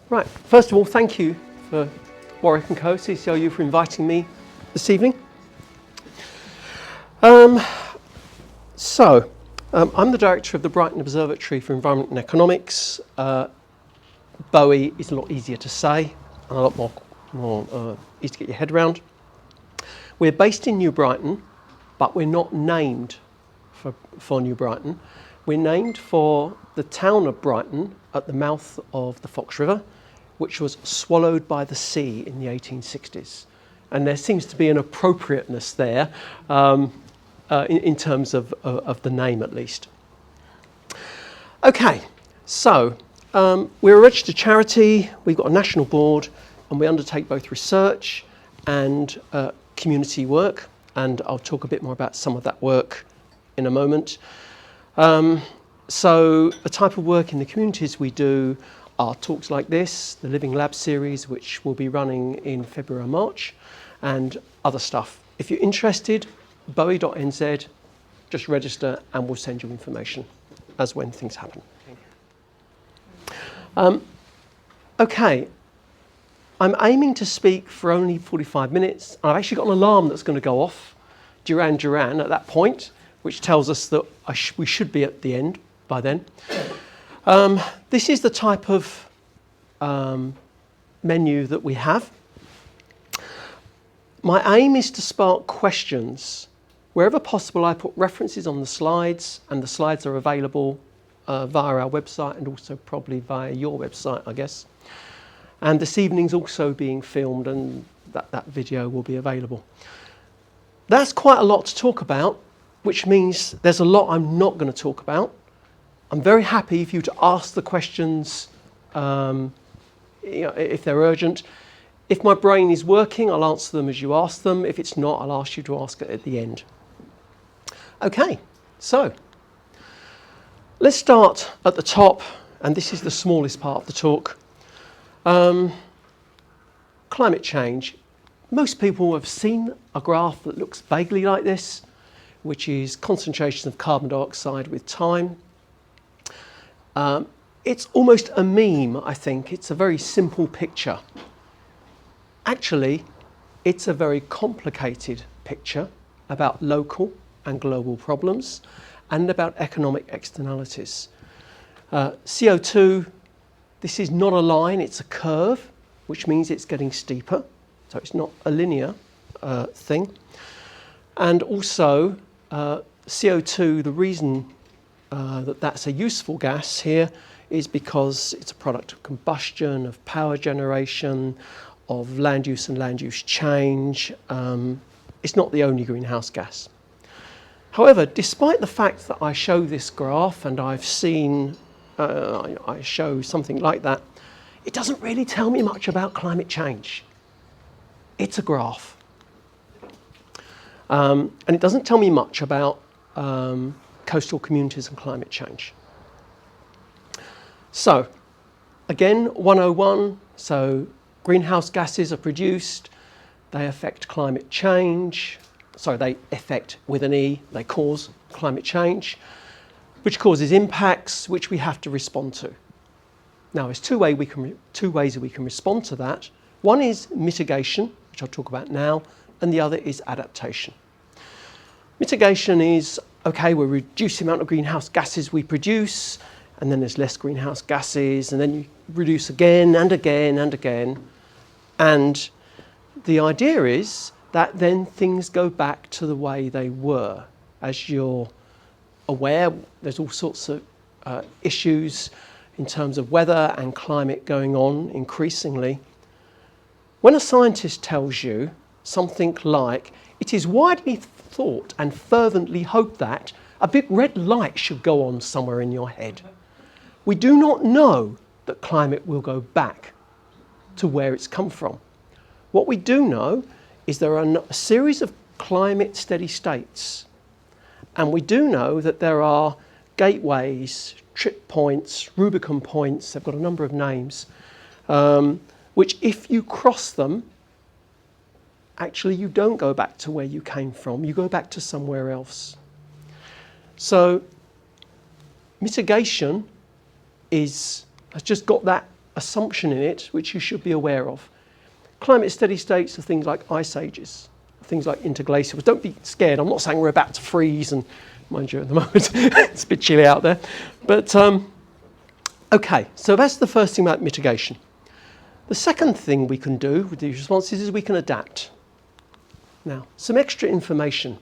Right, first of all, thank you for Warwick & Co, CCRU, for inviting me this evening. I'm the director of the Brighton Observatory for Environment and Economics. BOE is a lot easier to say and a lot more easy to get your head around. We're based in New Brighton, but we're not named for New Brighton. We're named for the town of Brighton at the mouth of the Fox River, which was swallowed by the sea in the 1860s. And there seems to be an appropriateness there in terms of the name, at least. Okay, so we're a registered charity, we've got a national board, and we undertake both research and community work, and I'll talk a bit more about some of that work in a moment. So the type of work in the communities we do are talks like this, the Living Lab series, which will be running in February and March, and other stuff. If you're interested, boe.nz, just register and we'll send you information as when things happen. Okay, I'm aiming to speak for only 45 minutes. I've actually got an alarm that's going to go off, Duran Duran, at that point, which tells us that we should be at the end by then. This is the type of menu that we have. My aim is to spark questions. Wherever possible, I put references on the slides, and the slides are available via our website and also probably via your website, I guess. And this evening's also being filmed, and that video will be available. That's quite a lot to talk about, which means there's a lot I'm not going to talk about. I'm very happy for you to ask the questions if they're urgent. If my brain is working, I'll answer them as you ask them. If it's not, I'll ask you to ask it at the end. Okay, so let's start at the top, and this is the smallest part of the talk. Climate change. Most people have seen a graph that looks vaguely like this, which is concentration of carbon dioxide with time. It's almost a meme, I think. It's a very simple picture. Actually, it's a very complicated picture about local and global problems and about economic externalities. CO2, this is not a line, it's a curve, which means it's getting steeper. So it's not a linear thing. And also, CO2, the reason that's a useful gas here is because it's a product of combustion, of power generation, of land use and land use change. It's not the only greenhouse gas. However, despite the fact that I show this graph and I've seen, I show something like that, it doesn't really tell me much about climate change. It's a graph. And it doesn't tell me much about coastal communities and climate change. So, again, 101, so greenhouse gases are produced, they affect climate change, sorry, they affect with an E, they cause climate change, which causes impacts which we have to respond to. Now, there's two ways we can respond to that. One is mitigation, which I'll talk about now, and the other is adaptation. Mitigation is, okay, we reduce the amount of greenhouse gases we produce, and then there's less greenhouse gases, and then you reduce again and again and again. And the idea is that then things go back to the way they were. As you're aware, there's all sorts of issues in terms of weather and climate going on increasingly. When a scientist tells you something like, it is widely thought and fervently hoped that a big red light should go on somewhere in your head. We do not know that climate will go back to where it's come from. What we do know is there are a series of climate steady states, and we do know that there are gateways, trip points, Rubicon points, they've got a number of names, which if you cross them, actually you don't go back to where you came from, you go back to somewhere else. So mitigation has just got that assumption in it which you should be aware of. Climate steady states are things like ice ages, things like interglacials. Don't be scared. I'm not saying we're about to freeze, and mind you, at the moment it's a bit chilly out there. But okay, so that's the first thing about mitigation. The second thing we can do with these responses is we can adapt. Now, some extra information.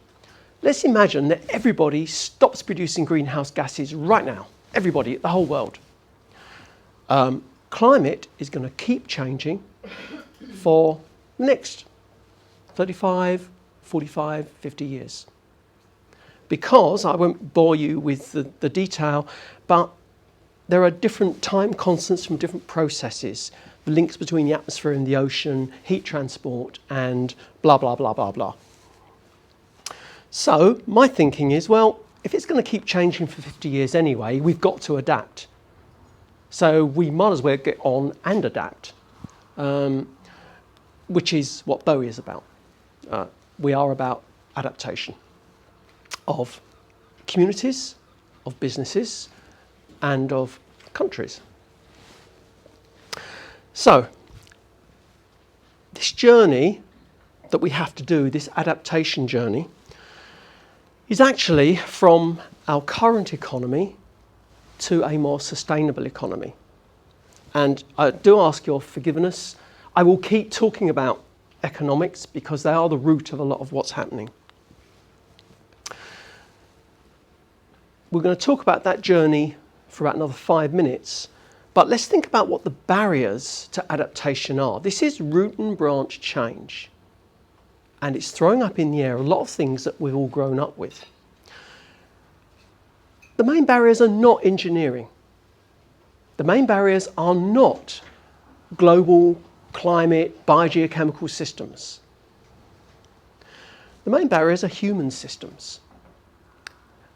Let's imagine that everybody stops producing greenhouse gases right now. Everybody, the whole world. Climate is going to keep changing for the next 35, 45, 50 years. Because, I won't bore you with the detail, but there are different time constants from different processes, the links between the atmosphere and the ocean, heat transport, and blah, blah, blah, blah, blah. So my thinking is, well, if it's going to keep changing for 50 years anyway, we've got to adapt. So we might as well get on and adapt, which is what Bowie is about. We are about adaptation of communities, of businesses, and of countries. So this journey that we have to do, this adaptation journey, is actually from our current economy to a more sustainable economy. And I do ask your forgiveness. I will keep talking about economics because they are the root of a lot of what's happening. We're going to talk about that journey for about another 5 minutes, but let's think about what the barriers to adaptation are. This is root and branch change, and it's throwing up in the air a lot of things that we've all grown up with. The main barriers are not engineering. The main barriers are not global climate, biogeochemical systems. The main barriers are human systems.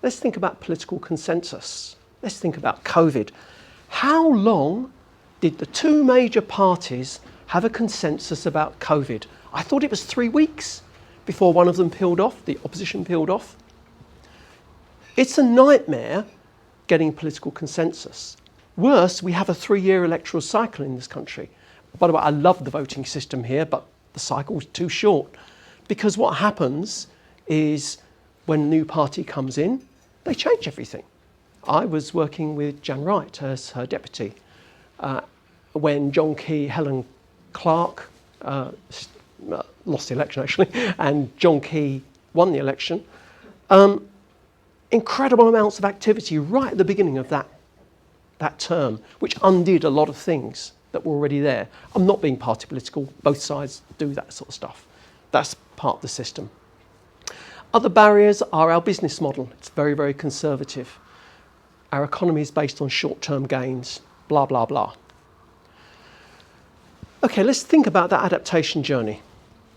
Let's think about political consensus. Let's think about COVID. How long did the two major parties have a consensus about COVID? I thought it was 3 weeks before one of them peeled off, the opposition peeled off. It's a nightmare getting political consensus. Worse, we have a 3-year electoral cycle in this country. By the way, I love the voting system here, but the cycle's too short. Because what happens is when a new party comes in, they change everything. I was working with Jan Wright as her deputy when John Key, Helen Clark lost the election actually, and John Key won the election. Incredible amounts of activity right at the beginning of that term, which undid a lot of things that were already there. I'm not being party political, both sides do that sort of stuff. That's part of the system. Other barriers are our business model. It's very, very conservative. Our economy is based on short-term gains, blah, blah, blah. Okay, let's think about that adaptation journey.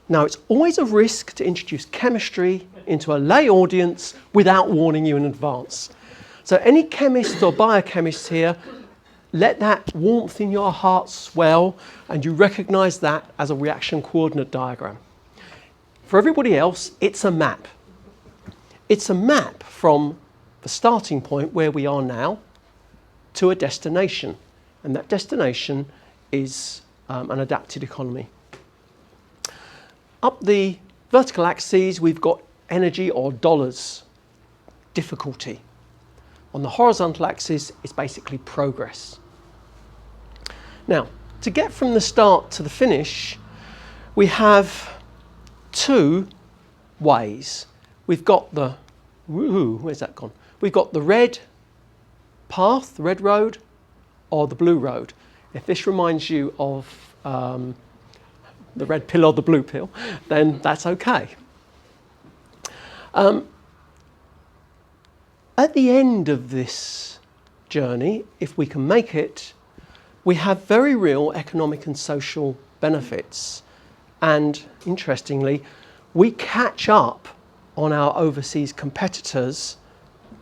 Now, it's always a risk to introduce chemistry into a lay audience without warning you in advance. So any chemists or biochemists here, let that warmth in your heart swell and you recognise that as a reaction coordinate diagram. For everybody else, it's a map. It's a map from the starting point where we are now to a destination. And that destination is an adapted economy. Up the vertical axes, we've got energy or dollars, difficulty. On the horizontal axis, it's basically progress. Now, to get from the start to the finish, we have 2 ways. We've got the, where's that gone? We've got the red path, the red road, or the blue road. If this reminds you of the red pill or the blue pill, then that's okay. At the end of this journey, if we can make it, we have very real economic and social benefits. And interestingly, we catch up on our overseas competitors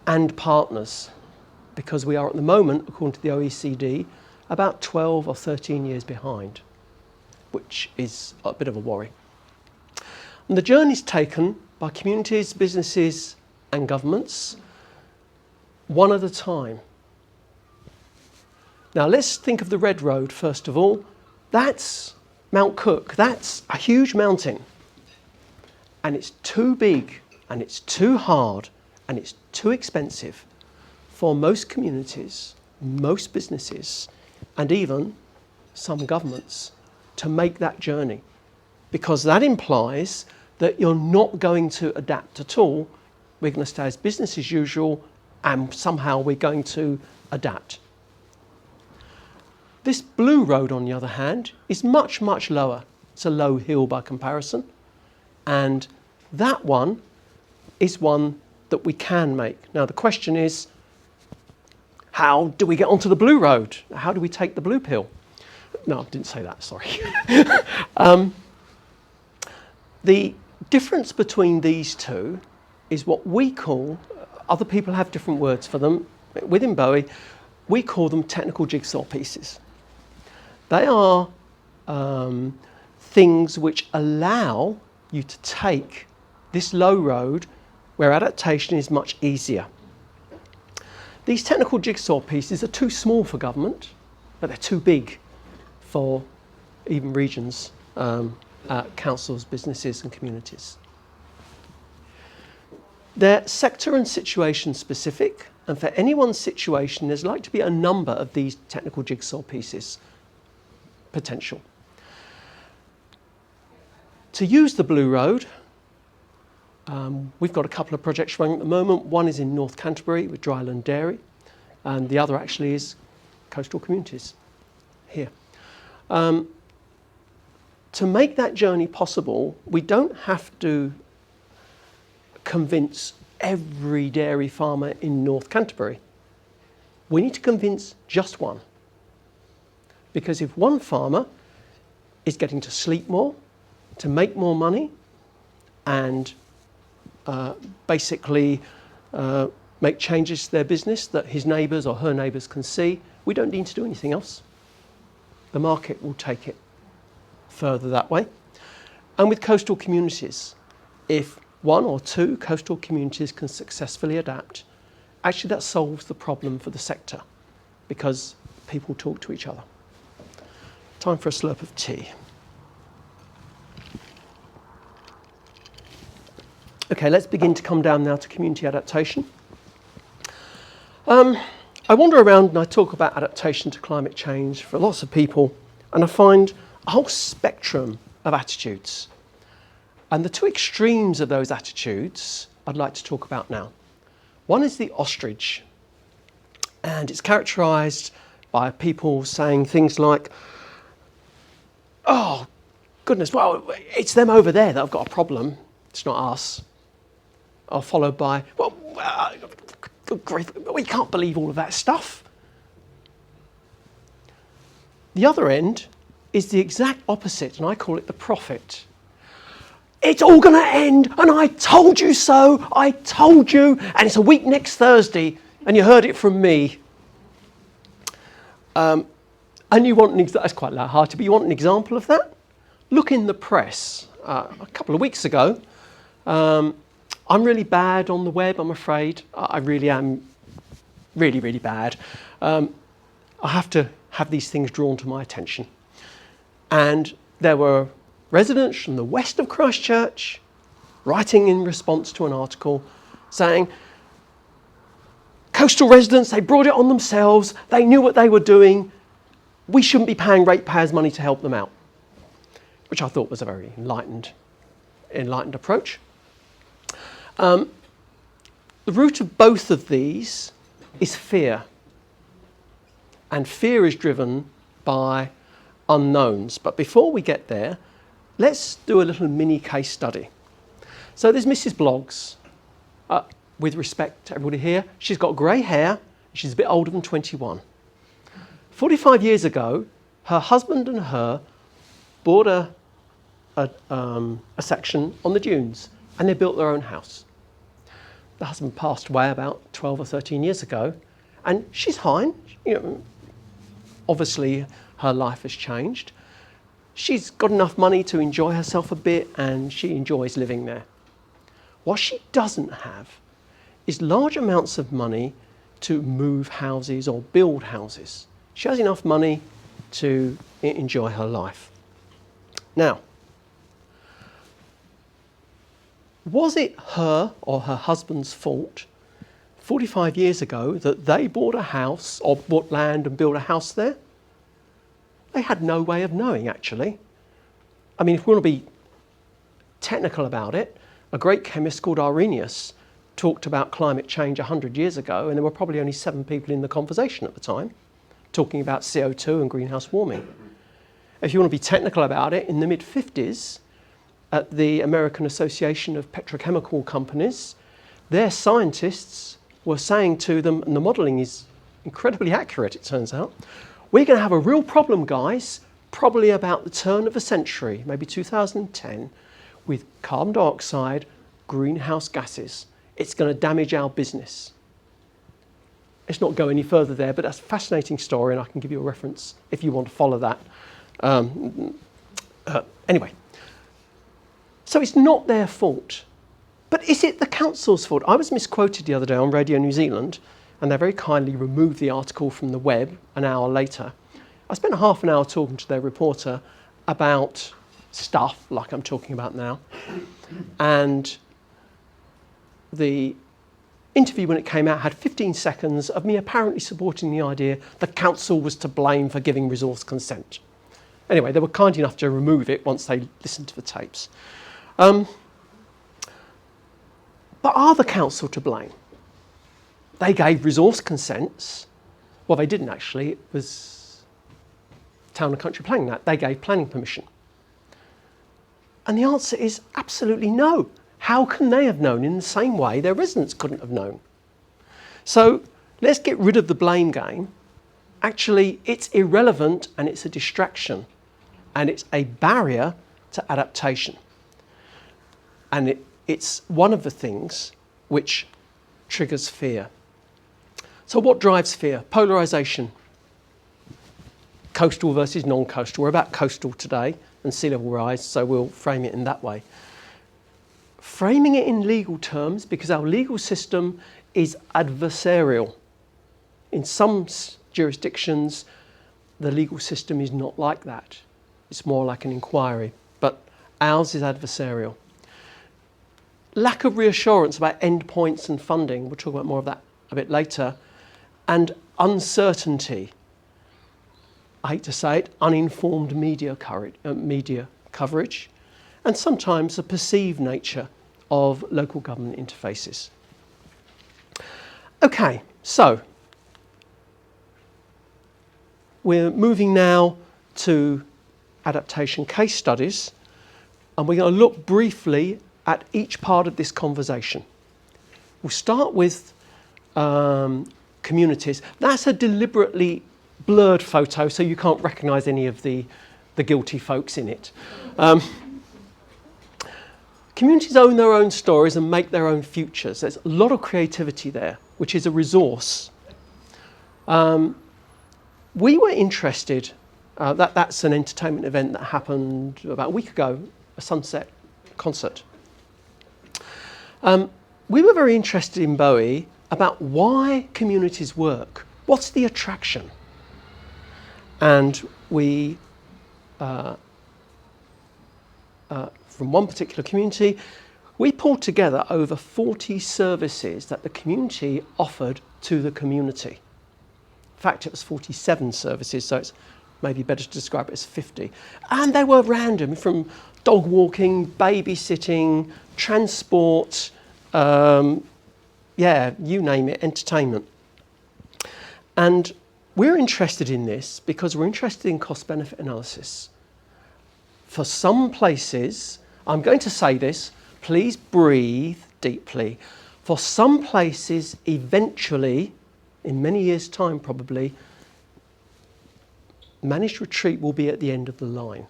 and partners because we are at the moment, according to the OECD, about 12 or 13 years behind, which is a bit of a worry. And the journey is taken by communities, businesses and governments, one at a time. Now let's think of the red road first of all. That's Mount Cook. That's a huge mountain. And it's too big, and it's too hard, and it's too expensive for most communities, most businesses, and even some governments to make that journey. Because that implies that you're not going to adapt at all. We're going to stay as business as usual, and somehow we're going to adapt. This blue road, on the other hand, is much, much lower. It's a low hill by comparison. And that one is one that we can make. Now, the question is, how do we get onto the blue road? How do we take the blue pill? No, I didn't say that, sorry. The difference between these two is what we call, other people have different words for them, within Bowie, we call them technical jigsaw pieces. They are things which allow you to take this low road where adaptation is much easier. These technical jigsaw pieces are too small for government, but they're too big for even regions, councils, businesses and communities. They're sector and situation specific, and for any one situation there's like to be a number of these technical jigsaw pieces potential. To use the blue road, we've got a couple of projects running at the moment. One is in North Canterbury with Dryland Dairy, and the other actually is coastal communities here. To make that journey possible, we don't have to convince every dairy farmer in North Canterbury. We need to convince just one. Because if one farmer is getting to sleep more, to make more money, and basically make changes to their business that his neighbours or her neighbours can see, we don't need to do anything else. The market will take it further that way. And with coastal communities, if one or two coastal communities can successfully adapt, actually that solves the problem for the sector because people talk to each other. Time for a slurp of tea. Okay, let's begin to come down now to community adaptation. I wander around and I talk about adaptation to climate change for lots of people, and I find a whole spectrum of attitudes. And the two extremes of those attitudes I'd like to talk about now. One is the ostrich, and it's characterised by people saying things like, oh, goodness, well, it's them over there that have got a problem, it's not us. Or followed by, well, good grief, we can't believe all of that stuff. The other end is the exact opposite, and I call it the prophet. It's all going to end, and I told you so, I told you, and it's a week next Thursday, and you heard it from me. And you want that's quite light-hearted, but you want an example of that? Look in the press. A couple of weeks ago, I'm really bad on the web, I'm afraid. I really am really, really bad. I have to have these things drawn to my attention. And there were residents from the west of Christchurch writing in response to an article saying, coastal residents, they brought it on themselves, they knew what they were doing, we shouldn't be paying ratepayers' money to help them out, which I thought was a very enlightened approach. The root of both of these is fear. And fear is driven by unknowns. But before we get there, let's do a little mini case study. So there's Mrs. Bloggs. With respect to everybody here, she's got grey hair. She's a bit older than 21. 45 years ago, her husband and her bought a section on the dunes, and they built their own house. The husband passed away about 12 or 13 years ago, and she's fine. You know, obviously, her life has changed. She's got enough money to enjoy herself a bit, and she enjoys living there. What she doesn't have is large amounts of money to move houses or build houses. She has enough money to enjoy her life. Now, was it her or her husband's fault 45 years ago that they bought a house or bought land and built a house there? They had no way of knowing, actually. I mean, if we want to be technical about it, a great chemist called Arrhenius talked about climate change 100 years ago, and there were probably only 7 people in the conversation at the time talking about CO2 and greenhouse warming. If you want to be technical about it, in the mid-50s, at the American Association of Petrochemical Companies, their scientists were saying to them, and the modelling is incredibly accurate, it turns out, we're going to have a real problem, guys, probably about the turn of the century, maybe 2010, with carbon dioxide, greenhouse gases. It's going to damage our business. Let's not go any further there, but that's a fascinating story, and I can give you a reference if you want to follow that. Anyway, so it's not their fault. But is it the council's fault? I was misquoted the other day on Radio New Zealand, and they very kindly removed the article from the web an hour later. I spent half an hour talking to their reporter about stuff like I'm talking about now, and the interview when it came out had 15 seconds of me apparently supporting the idea the council was to blame for giving resource consent. Anyway, they were kind enough to remove it once they listened to the tapes. But are the council to blame? They gave resource consents. Well, they didn't actually. It was Town and Country Planning Act. They gave planning permission. And the answer is absolutely no. How can they have known in the same way their residents couldn't have known? So let's get rid of the blame game. Actually, it's irrelevant and it's a distraction. And it's a barrier to adaptation. And it's one of the things which triggers fear. So what drives fear? Polarisation. Coastal versus non-coastal. We're about coastal today and sea level rise, so we'll frame it in that way. Framing it in legal terms, because our legal system is adversarial. In some jurisdictions, the legal system is not like that. It's more like an inquiry, but ours is adversarial. Lack of reassurance about endpoints and funding, we'll talk about more of that a bit later, and uncertainty. I hate to say it, uninformed media coverage, and sometimes the perceived nature of local government interfaces. Okay, so we're moving now to adaptation case studies, and we're going to look briefly at each part of this conversation. We'll start with communities. That's a deliberately blurred photo, so you can't recognise any of the guilty folks in it. Communities own their own stories and make their own futures. There's a lot of creativity there, which is a resource. We were interested, that's an entertainment event that happened about a week ago, a sunset concert. We were very interested in Bowie about why communities work. What's the attraction? And we, from one particular community, we pulled together over 40 services that the community offered to the community. In fact, it was 47 services, so it's maybe better to describe it as 50. And they were random, from dog walking, babysitting, transport, you name it, entertainment. And we're interested in this because we're interested in cost-benefit analysis. For some places, I'm going to say this, please breathe deeply. For some places, eventually, in many years' time probably, managed retreat will be at the end of the line.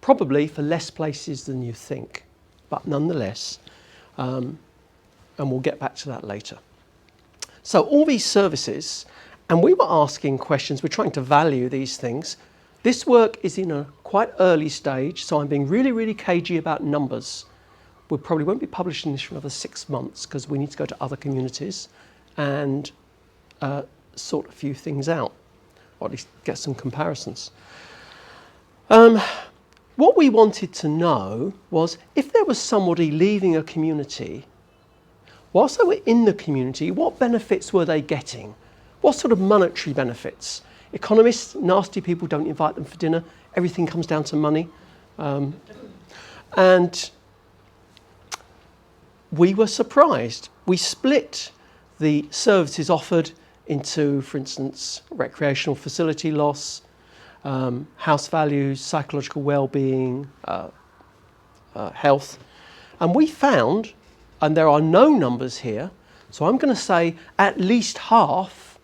Probably for less places than you think, but nonetheless, and we'll get back to that later. So all these services, and we were asking questions, we're trying to value these things. This work is in a quite early stage, so I'm being really, really cagey about numbers. We probably won't be publishing this for another 6 months because we need to go to other communities and sort a few things out. or at least get some comparisons. What we wanted to know was if there was somebody leaving a community, whilst they were in the community, what benefits were they getting? What sort of monetary benefits? Economists, nasty people, don't invite them for dinner. Everything comes down to money. And we were surprised. We split the services offered into, for instance, recreational facility loss, house values, psychological well-being, health. And we found, and there are no numbers here, so I'm going to say at least half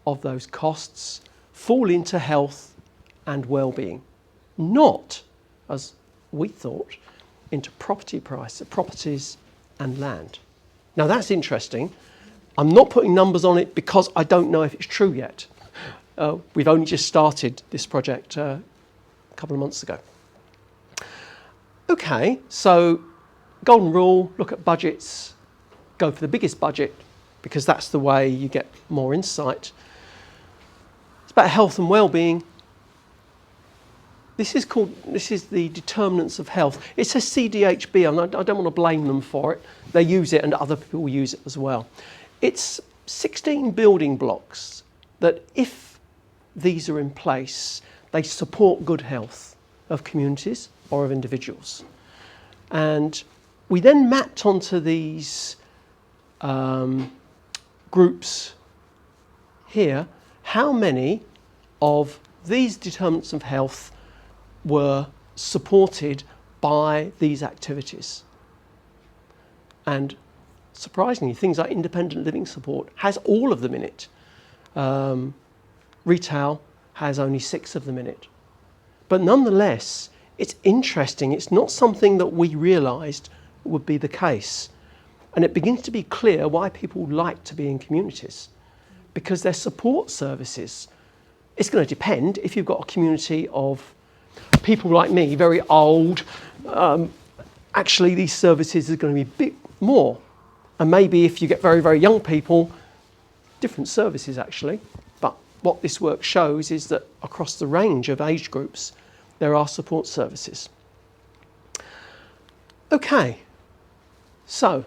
of those costs fall into health and well-being, not, as we thought, into property price, properties and land. Now that's interesting. I'm not putting numbers on it because I don't know if it's true yet. We've only just started this project a couple of months ago. Okay, so golden rule, look at budgets, go for the biggest budget because that's the way you get more insight. It's about health and well-being. This is the Determinants of Health. It says CDHB, and I don't want to blame them for it. They use it and other people use it as well. It's 16 building blocks that if these are in place, they support good health of communities or of individuals. And we then mapped onto these groups here how many of these determinants of health were supported by these activities. And surprisingly, things like independent living support has all of them in it. Retail has only 6 of them in it. But nonetheless, it's interesting. It's not something that we realised would be the case. And it begins to be clear why people like to be in communities. Because their support services, it's going to depend. If you've got a community of people like me, very old, actually these services are going to be a bit more. And maybe if you get very, very young people, different services actually. But what this work shows is that across the range of age groups, there are support services. Okay, so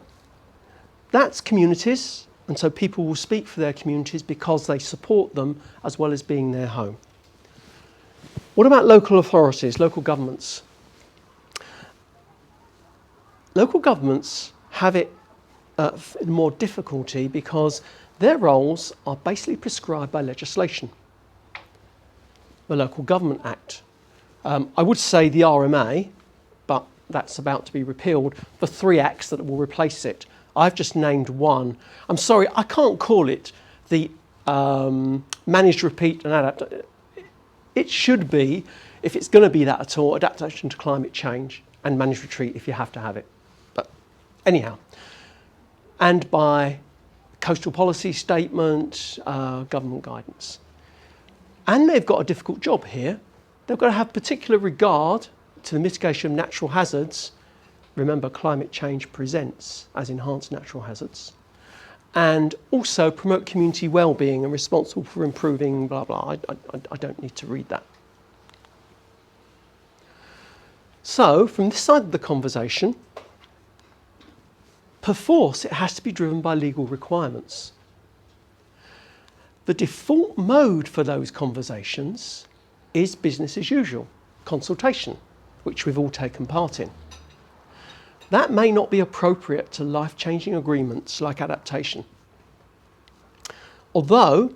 that's communities. And so people will speak for their communities because they support them as well as being their home. What about local authorities, local governments? Local governments have it more difficulty because their roles are basically prescribed by legislation. The Local Government Act. I would say the RMA, but that's about to be repealed. The 3 acts that will replace it. I've just named one. I'm sorry, I can't call it the Managed, Repeat and Adapt. It should be, if it's going to be that at all, Adaptation to Climate Change and Managed Retreat if you have to have it. But anyhow. And by coastal policy statement, government guidance. And they've got a difficult job here. They've got to have particular regard to the mitigation of natural hazards. Remember, climate change presents as enhanced natural hazards. And also promote community well-being and responsible for improving blah, blah. I don't need to read that. So, from this side of the conversation, perforce it has to be driven by legal requirements. The default mode for those conversations is business as usual, consultation, which we've all taken part in. That may not be appropriate to life-changing agreements like adaptation. Although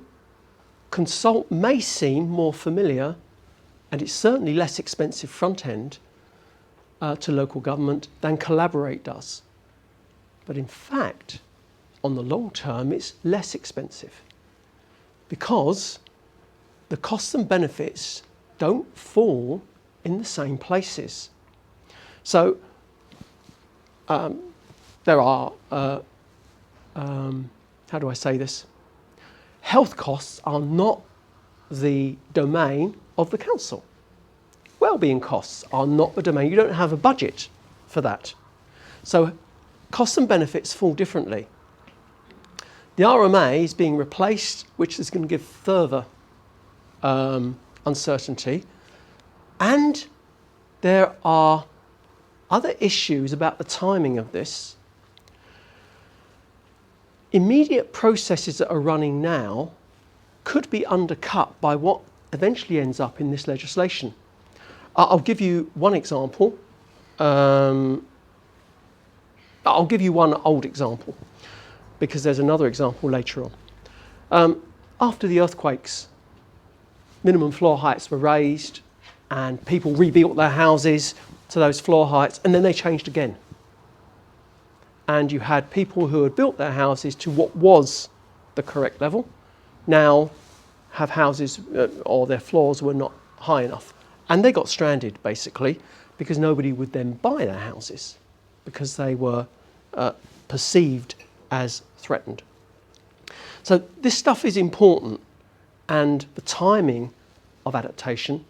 consult may seem more familiar, and it's certainly less expensive front end to local government than collaborate does. But in fact, on the long term, it's less expensive because the costs and benefits don't fall in the same places. So there are, how do I say this? Health costs are not the domain of the council. Wellbeing costs are not the domain. You don't have a budget for that. So costs and benefits fall differently. The RMA is being replaced, which is going to give further uncertainty. And there are other issues about the timing of this. Immediate processes that are running now could be undercut by what eventually ends up in this legislation. I'll give you one example. I'll give you one old example, because there's another example later on. After the earthquakes, minimum floor heights were raised and people rebuilt their houses to those floor heights, and then they changed again. And you had people who had built their houses to what was the correct level now have houses or their floors were not high enough. And they got stranded, basically, because nobody would then buy their houses because they were perceived as threatened. So this stuff is important, and the timing of adaptation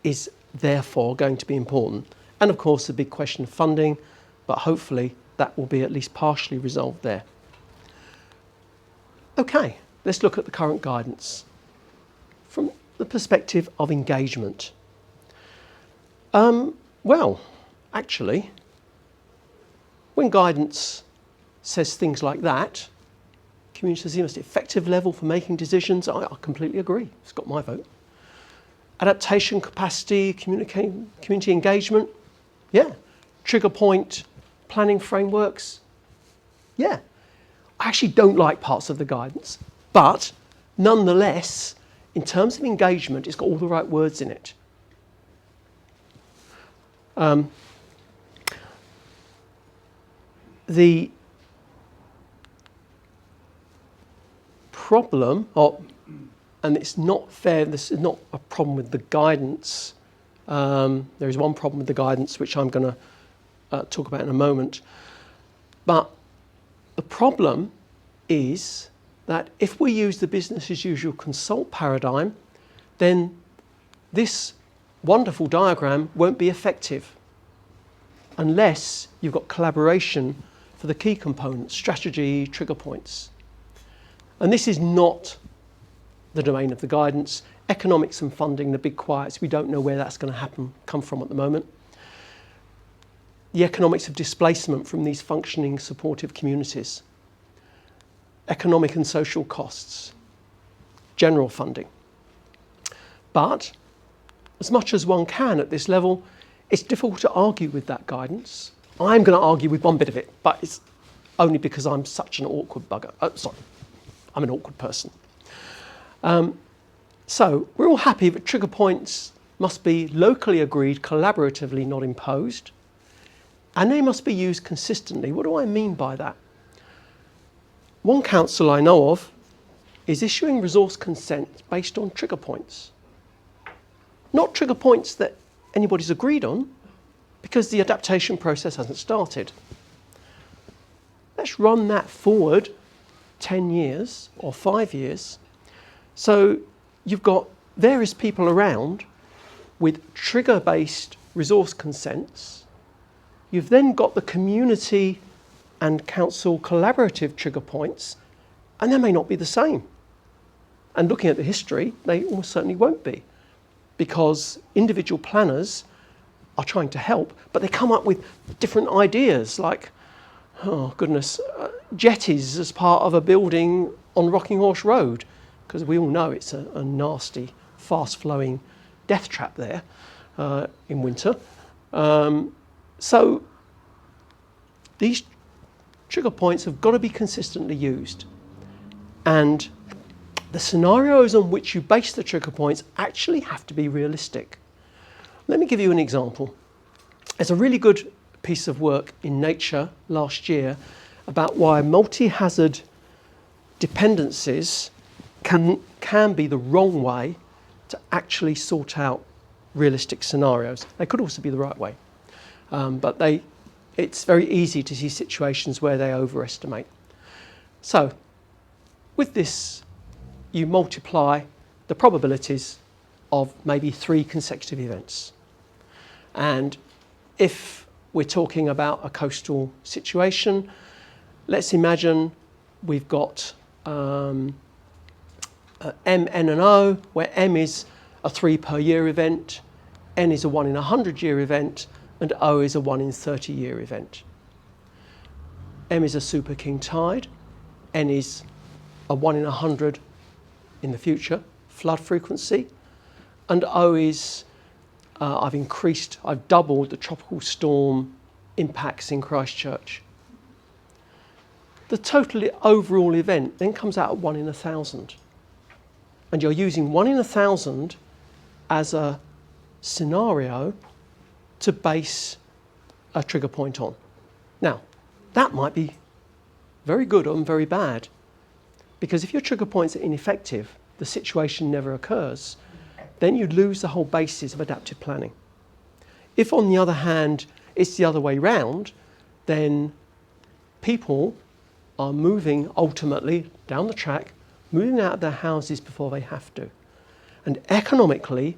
is therefore going to be important. And of course, the big question of funding, but hopefully that will be at least partially resolved there. Okay, let's look at the current guidance from the perspective of engagement. Well, actually, when guidance says things like that, communities are the most effective level for making decisions, I completely agree. It's got my vote. Adaptation capacity, community engagement, yeah. Trigger point, planning frameworks, yeah. I actually don't like parts of the guidance, but nonetheless, in terms of engagement, it's got all the right words in it. The problem, and it's not fair, this is not a problem with the guidance. There is one problem with the guidance, which I'm going to talk about in a moment. But the problem is that if we use the business as usual consult paradigm, then this wonderful diagram won't be effective unless you've got collaboration for the key components, strategy, trigger points. And this is not the domain of the guidance. Economics and funding, the big quiets, we don't know where that's going to come from at the moment. The economics of displacement from these functioning supportive communities. Economic and social costs. General funding. But as much as one can at this level, it's difficult to argue with that guidance. I'm going to argue with one bit of it, but it's only because I'm such an awkward bugger. I'm an awkward person. So we're all happy that trigger points must be locally agreed, collaboratively, not imposed, and they must be used consistently. What do I mean by that? One council I know of is issuing resource consent based on trigger points. Not trigger points that anybody's agreed on, because the adaptation process hasn't started. Let's run that forward 10 years or 5 years. So you've got various people around with trigger-based resource consents. You've then got the community and council collaborative trigger points, and they may not be the same. And looking at the history, they almost certainly won't be, because individual planners are trying to help, but they come up with different ideas, like, oh goodness, jetties as part of a building on Rocking Horse Road, because we all know it's a nasty, fast-flowing death trap there in winter. So these trigger points have got to be consistently used. And the scenarios on which you base the trigger points actually have to be realistic. Let me give you an example. There's a really good piece of work in Nature last year about why multi-hazard dependencies can be the wrong way to actually sort out realistic scenarios. They could also be the right way, but it's very easy to see situations where they overestimate. So with this, you multiply the probabilities of maybe 3 consecutive events. And if we're talking about a coastal situation, let's imagine we've got M, N and O, where M is a 3 per year event, N is a 1 in 100 year event, and O is a 1 in 30 year event. M is a super king tide, N is a 1 in 100 in the future flood frequency, and O is I've doubled the tropical storm impacts in Christchurch. The total overall event then comes out at 1 in 1,000. And you're using 1 in 1,000 as a scenario to base a trigger point on. Now, that might be very good or very bad, because if your trigger points are ineffective, the situation never occurs, then you lose the whole basis of adaptive planning. If, on the other hand, it's the other way round, then people are moving ultimately down the track, moving out of their houses before they have to. And economically,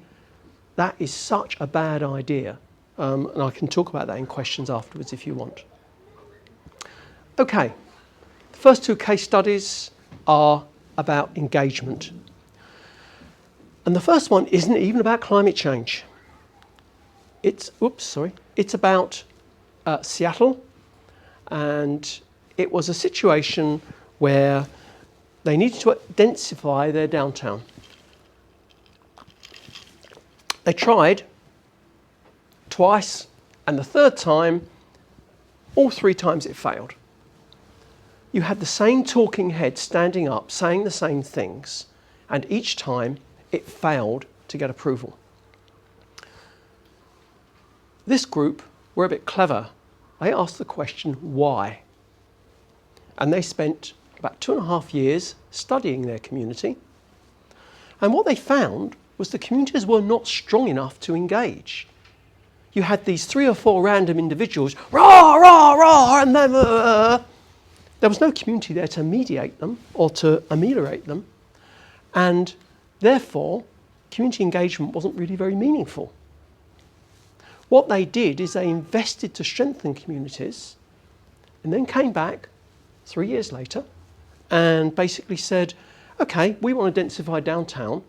that is such a bad idea. And I can talk about that in questions afterwards if you want. Okay, the first 2 case studies are about engagement. And the first one isn't even about climate change. It's about Seattle, and it was a situation where they needed to densify their downtown. They tried twice, and the third time, all 3 times it failed. You had the same talking head standing up, saying the same things, and each time it failed to get approval. This group were a bit clever. They asked the question, why? And they spent about 2.5 years studying their community. And what they found was the communities were not strong enough to engage. You had these 3 or 4 random individuals, rah, rah, rah, and then there was no community there to mediate them or to ameliorate them. And therefore, community engagement wasn't really very meaningful. What they did is they invested to strengthen communities and then came back 3 years later and basically said, okay, we want to densify downtown.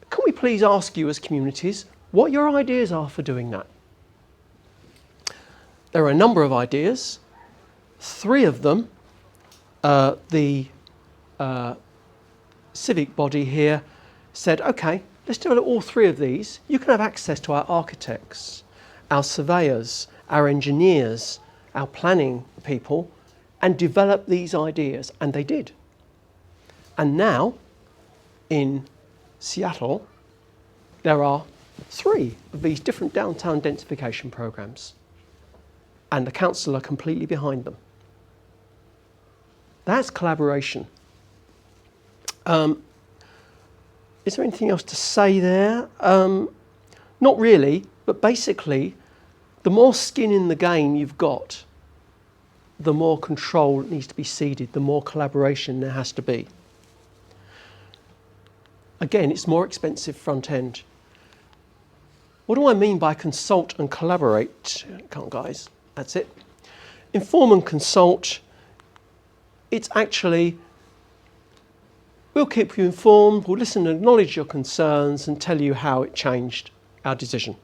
Can we please ask you as communities what your ideas are for doing that? There are a number of ideas. 3 of them, the civic body here said, okay, let's develop all 3 of these. You can have access to our architects, our surveyors, our engineers, our planning people, and develop these ideas. And they did. And now, in Seattle, there are 3 of these different downtown densification programs. And the council are completely behind them. That's collaboration. Is there anything else to say there? Not really, but basically, the more skin in the game you've got, the more control needs to be ceded, the more collaboration there has to be. Again, it's more expensive front end. What do I mean by consult and collaborate? Come on, guys, that's it. Inform and consult, it's actually, we'll keep you informed, we'll listen and acknowledge your concerns and tell you how it changed our decision.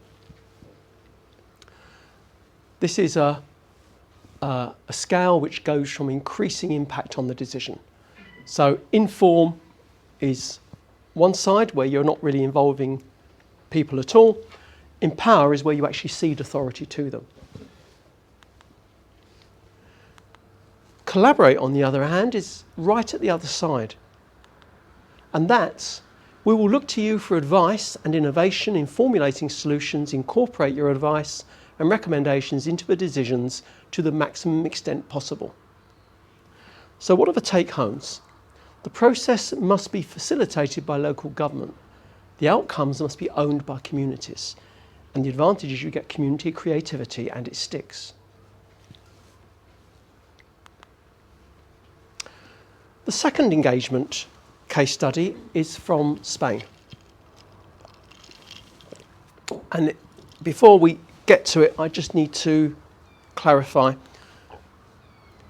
This is a scale which goes from increasing impact on the decision. So inform is one side where you're not really involving people at all. Empower is where you actually cede authority to them. Collaborate, on the other hand, is right at the other side. And that's, we will look to you for advice and innovation in formulating solutions, incorporate your advice and recommendations into the decisions to the maximum extent possible. So what are the take-homes? The process must be facilitated by local government. The outcomes must be owned by communities. And the advantage is you get community creativity and it sticks. The second engagement case study is from Spain. And before we get to it, I just need to clarify.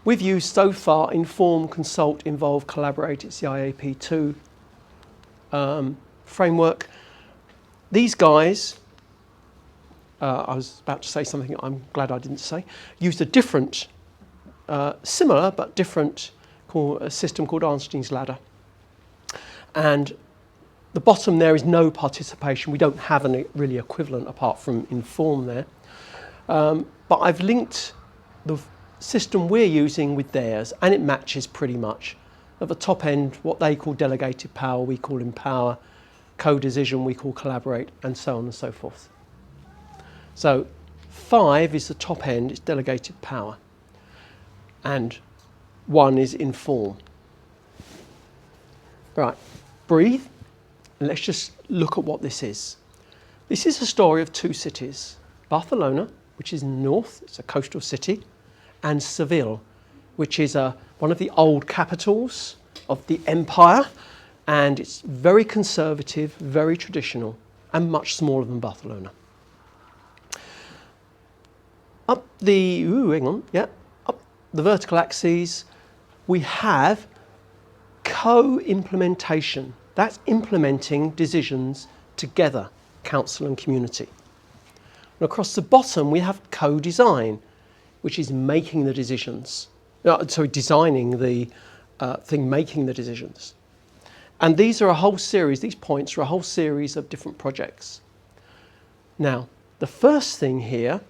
We've used so far inform, consult, involve, collaborate. It's the IAP2 framework. These guys, I was about to say something I'm glad I didn't say, used a different, similar but different a system called Arnstein's ladder. And the bottom there is no participation. We don't have a really equivalent apart from inform there. But I've linked the system we're using with theirs, and it matches pretty much. At the top end, what they call delegated power, we call empower. Co-decision, we call collaborate, and so on and so forth. So 5 is the top end, it's delegated power. And 1 is inform. Right, breathe, and let's just look at what this is. This is a story of 2 cities. Barcelona, which is north, it's a coastal city, and Seville, which is one of the old capitals of the empire, and it's very conservative, very traditional, and much smaller than Barcelona. Up the vertical axes, we have co-implementation. That's implementing decisions together, council and community. And across the bottom, we have co-design, which is making the decisions. Designing the thing, making the decisions. And these are a whole series, these points are a whole series of different projects. Now, the first thing here,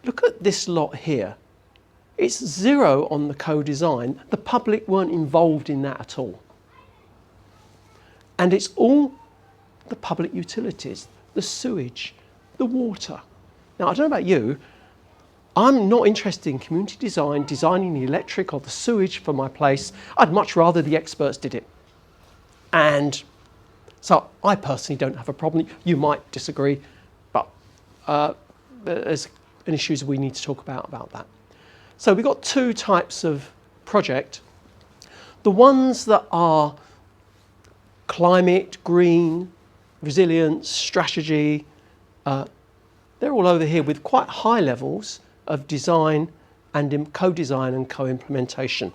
look at this lot here. It's 0 on the co-design. The public weren't involved in that at all. And it's all the public utilities, the sewage, the water. Now, I don't know about you, I'm not interested in community design, designing the electric or the sewage for my place. I'd much rather the experts did it. And so I personally don't have a problem. You might disagree, but there's an issues we need to talk about that. So we've got 2 types of project. The ones that are climate, green, resilience, strategy, they're all over here with quite high levels of design and co-design and co-implementation.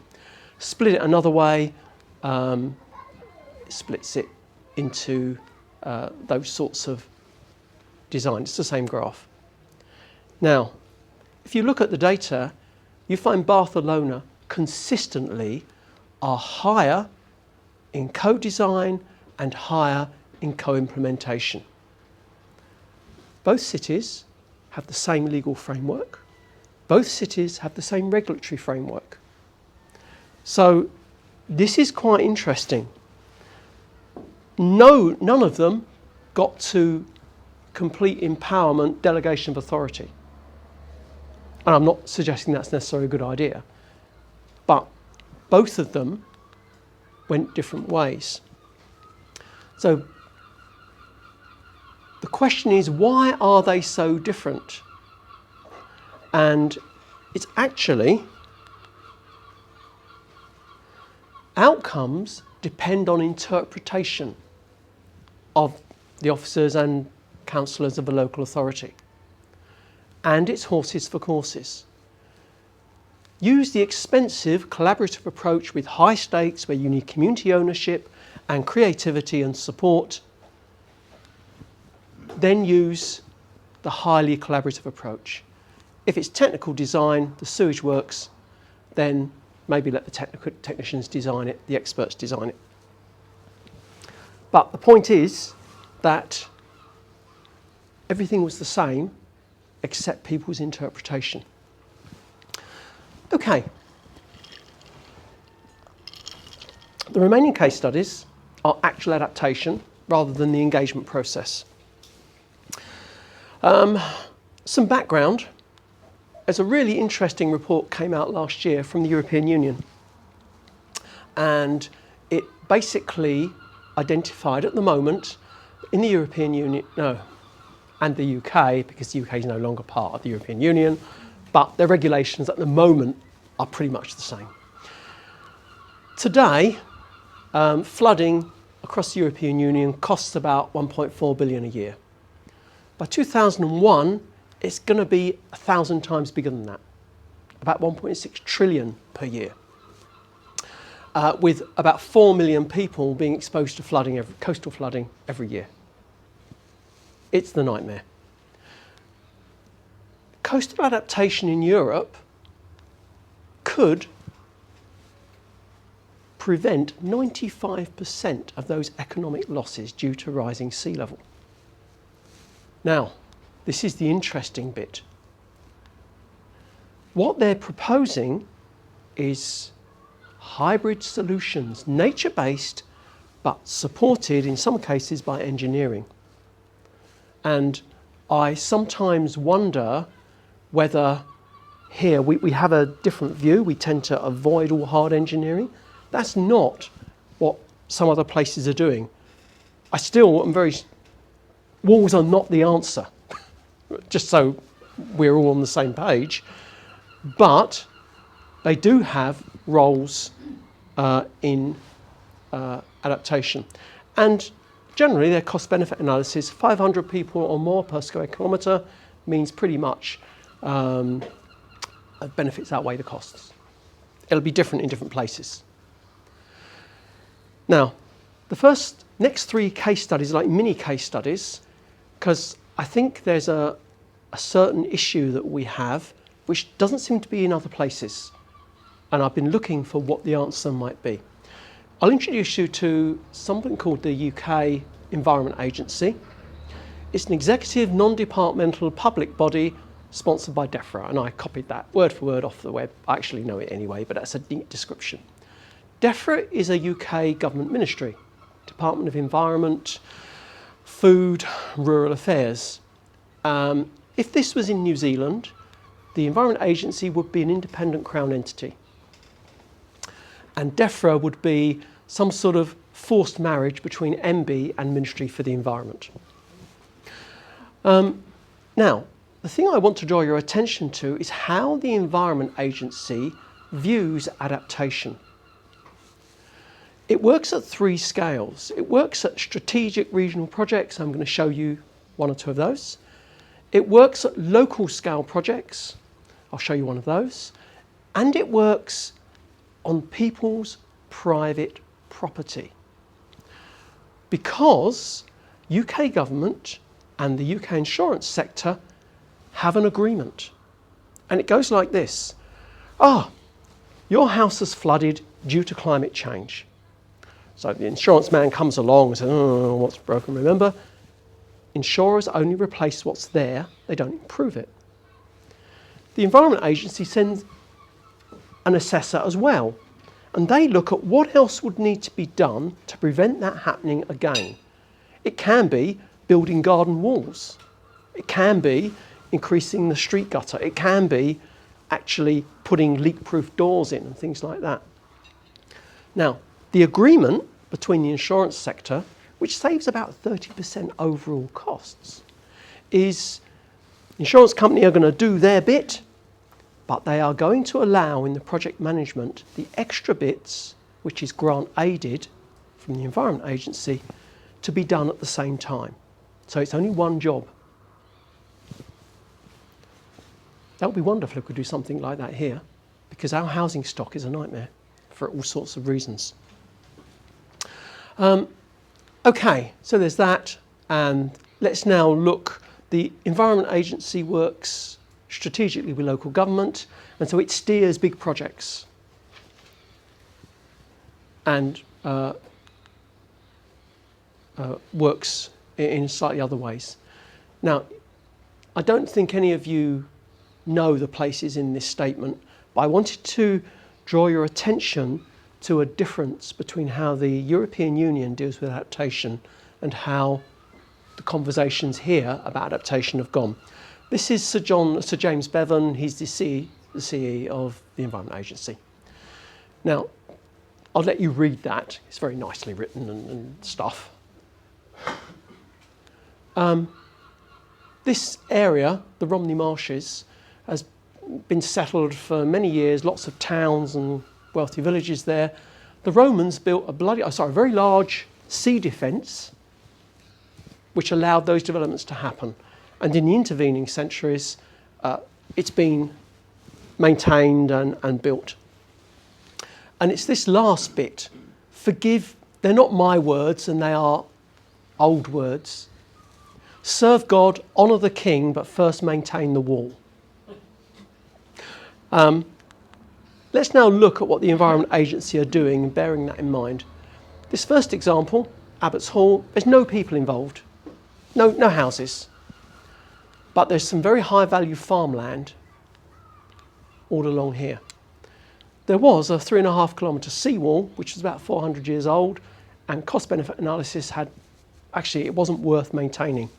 Split it another way, splits it into those sorts of design. It's the same graph. Now, if you look at the data, you find Barcelona consistently are higher in co-design and higher in co-implementation. Both cities have the same legal framework. Both cities have the same regulatory framework. So this is quite interesting. None of them got to complete empowerment, delegation of authority. And I'm not suggesting that's necessarily a good idea, but both of them went different ways. So the question is, why are they so different? And it's actually outcomes depend on interpretation of the officers and councillors of the local authority. And it's horses for courses. Use the expensive collaborative approach with high stakes where you need community ownership and creativity and support. Then use the highly collaborative approach. If it's technical design, the sewage works, then maybe let the technicians design it, the experts design it. But the point is that everything was the same except people's interpretation. Okay. The remaining case studies are actual adaptation rather than the engagement process. Some background. There's a really interesting report came out last year from the European Union. And it basically identified at the moment in the European Union, and the UK, because the UK is no longer part of the European Union, but their regulations at the moment are pretty much the same. Today, flooding across the European Union costs about 1.4 billion a year. By 2001, it's going to be 1,000 times bigger than that, about 1.6 trillion per year. with about 4 million people being exposed to coastal flooding every year. It's the nightmare. Coastal adaptation in Europe could prevent 95% of those economic losses due to rising sea level. Now, this is the interesting bit. What they're proposing is hybrid solutions, nature-based, but supported in some cases by engineering. And I sometimes wonder whether here we have a different view. We tend to avoid all hard engineering. That's not what some other places are doing. Walls are not the answer, just so we're all on the same page. But they do have roles in adaptation. And generally, their cost-benefit analysis, 500 people or more per square kilometre, means pretty much benefits outweigh the costs. It'll be different in different places. Now, the next 3 case studies are like mini case studies, because I think there's a certain issue that we have which doesn't seem to be in other places. And I've been looking for what the answer might be. I'll introduce you to something called the UK Environment Agency. It's an executive, non-departmental public body sponsored by DEFRA, and I copied that word for word off the web. I actually know it anyway, but that's a neat description. DEFRA is a UK government ministry, Department of Environment, Food, Rural Affairs. If this was in New Zealand, the Environment Agency would be an independent Crown entity. And DEFRA would be some sort of forced marriage between MB and Ministry for the Environment. Now, the thing I want to draw your attention to is how the Environment Agency views adaptation. It works at 3 scales. It works at strategic regional projects. I'm going to show you 1 or 2 of those. It works at local scale projects. I'll show you 1 of those. And it works on people's private property. Because UK government and the UK insurance sector have an agreement. And it goes like this. Your house has flooded due to climate change. So the insurance man comes along and says, what's broken? Remember, insurers only replace what's there, they don't improve it. The Environment Agency sends an assessor as well, and they look at what else would need to be done to prevent that happening again. It can be building garden walls. It can be increasing the street gutter. It can be actually putting leak-proof doors in and things like that. Now, the agreement between the insurance sector, which saves about 30% overall costs, is the insurance company are going to do their bit, but they are going to allow in the project management the extra bits, which is grant aided from the Environment Agency, to be done at the same time. So it's only 1 job. That would be wonderful if we could do something like that here, because our housing stock is a nightmare for all sorts of reasons. Okay, so there's that, and let's now look. The Environment Agency works strategically with local government, and so it steers big projects and works in slightly other ways. Now, I don't think any of you know the places in this statement, but I wanted to draw your attention to a difference between how the European Union deals with adaptation and how the conversations here about adaptation have gone. This is Sir James Bevan. He's the CE of the Environment Agency. Now, I'll let you read that. It's very nicely written and stuff. This area, the Romney Marshes, has been settled for many years, lots of towns and wealthy villages there. The Romans built a very large sea defence which allowed those developments to happen. And in the intervening centuries, it's been maintained and built. And it's this last bit. Forgive, they're not my words, and they are old words. Serve God, honour the king, but first maintain the wall. Let's now look at what the Environment Agency are doing, and bearing that in mind. This first example, Abbots Hall, there's no people involved, no houses. But there's some very high value farmland all along here. There was a 3.5 kilometre seawall, which was about 400 years old, and cost benefit analysis had, actually it wasn't worth maintaining.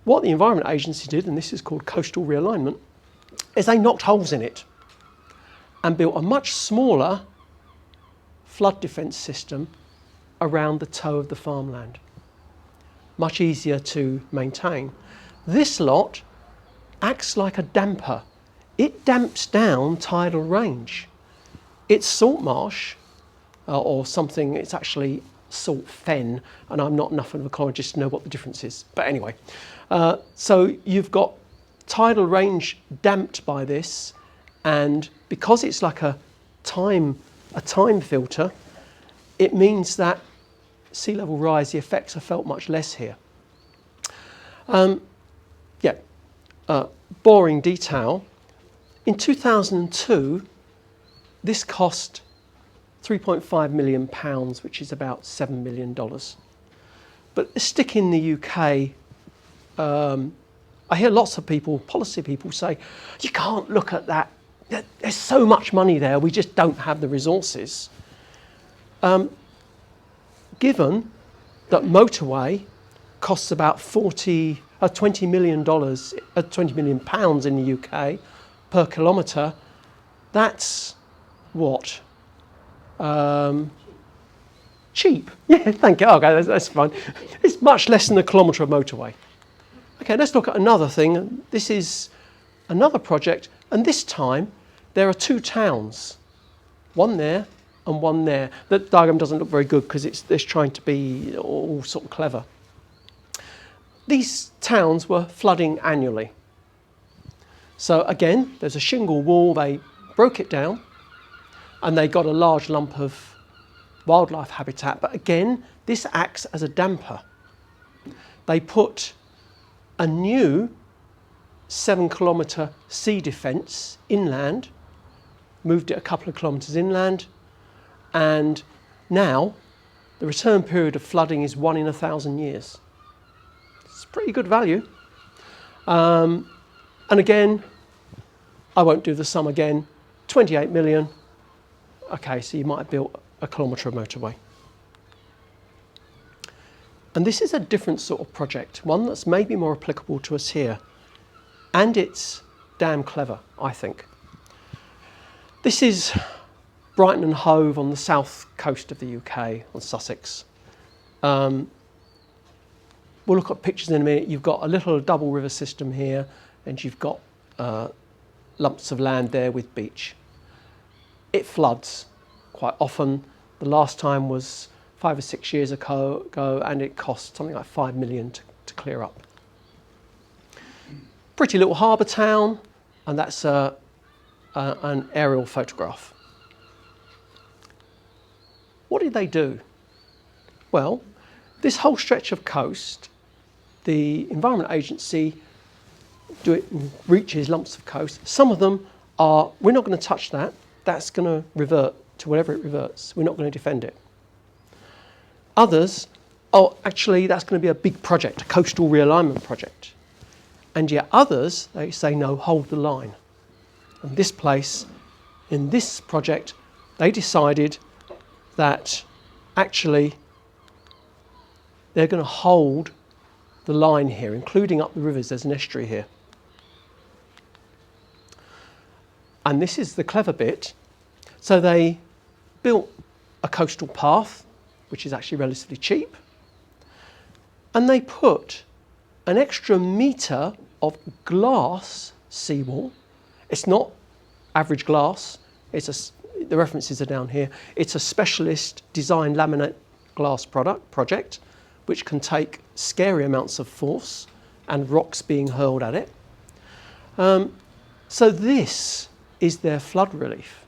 What the Environment Agency did, and this is called coastal realignment, is they knocked holes in it and built a much smaller flood defence system around the toe of the farmland. Much easier to maintain. This lot acts like a damper. It damps down tidal range. It's salt marsh or something, it's actually salt fen, and I'm not enough of an ecologist to know what the difference is. But anyway, so you've got tidal range damped by this, and because it's like a time filter, it means that sea level rise, the effects are felt much less here. Boring detail. In 2002, this cost £3.5 million, which is about $7 million. But a stick in the UK, I hear lots of people, policy people say, you can't look at that. There's so much money there, we just don't have the resources. Given that motorway costs about £20 million in the UK per kilometre, that's what? Cheap. Yeah, thank you. Okay, that's fine. It's much less than a kilometre of motorway. Okay, let's look at another thing. This is another project, and this time there are two towns, one there and one there. That diagram doesn't look very good because it's trying to be all sort of clever. These towns were flooding annually. So again, there's a shingle wall, they broke it down, and they got a large lump of wildlife habitat. But again, this acts as a damper. They put a new 7-kilometre sea defence inland, moved it a couple of kilometres inland, and now the return period of flooding is 1 in 1,000 years. It's pretty good value. And again, I won't do the sum again, 28 million. Okay, so you might have built a kilometre of motorway. And this is a different sort of project, one that's maybe more applicable to us here. And it's damn clever, I think. This is Brighton and Hove on the south coast of the UK, on Sussex. We'll look at pictures in a minute. You've got a little double river system here, and you've got lumps of land there with beach. It floods quite often. The last time was 5 or 6 years ago, and it cost something like 5 million to clear up. Pretty little harbour town, and that's an aerial photograph. What did they do? Well, this whole stretch of coast, the Environment Agency reaches lumps of coast. Some of them are, we're not going to touch that. That's going to revert to whatever it reverts. We're not going to defend it. Others, oh, actually, that's going to be a big project, a coastal realignment project. And yet others, they say, no, hold the line. And this place, in this project, they decided that actually they're going to hold the line here, including up the rivers. There's an estuary here. And this is the clever bit. So they built a coastal path, which is actually relatively cheap, and they put an extra metre of glass seawall. It's not average glass. The references are down here. It's a specialist design laminate glass project, which can take scary amounts of force and rocks being hurled at it. So this is their flood relief.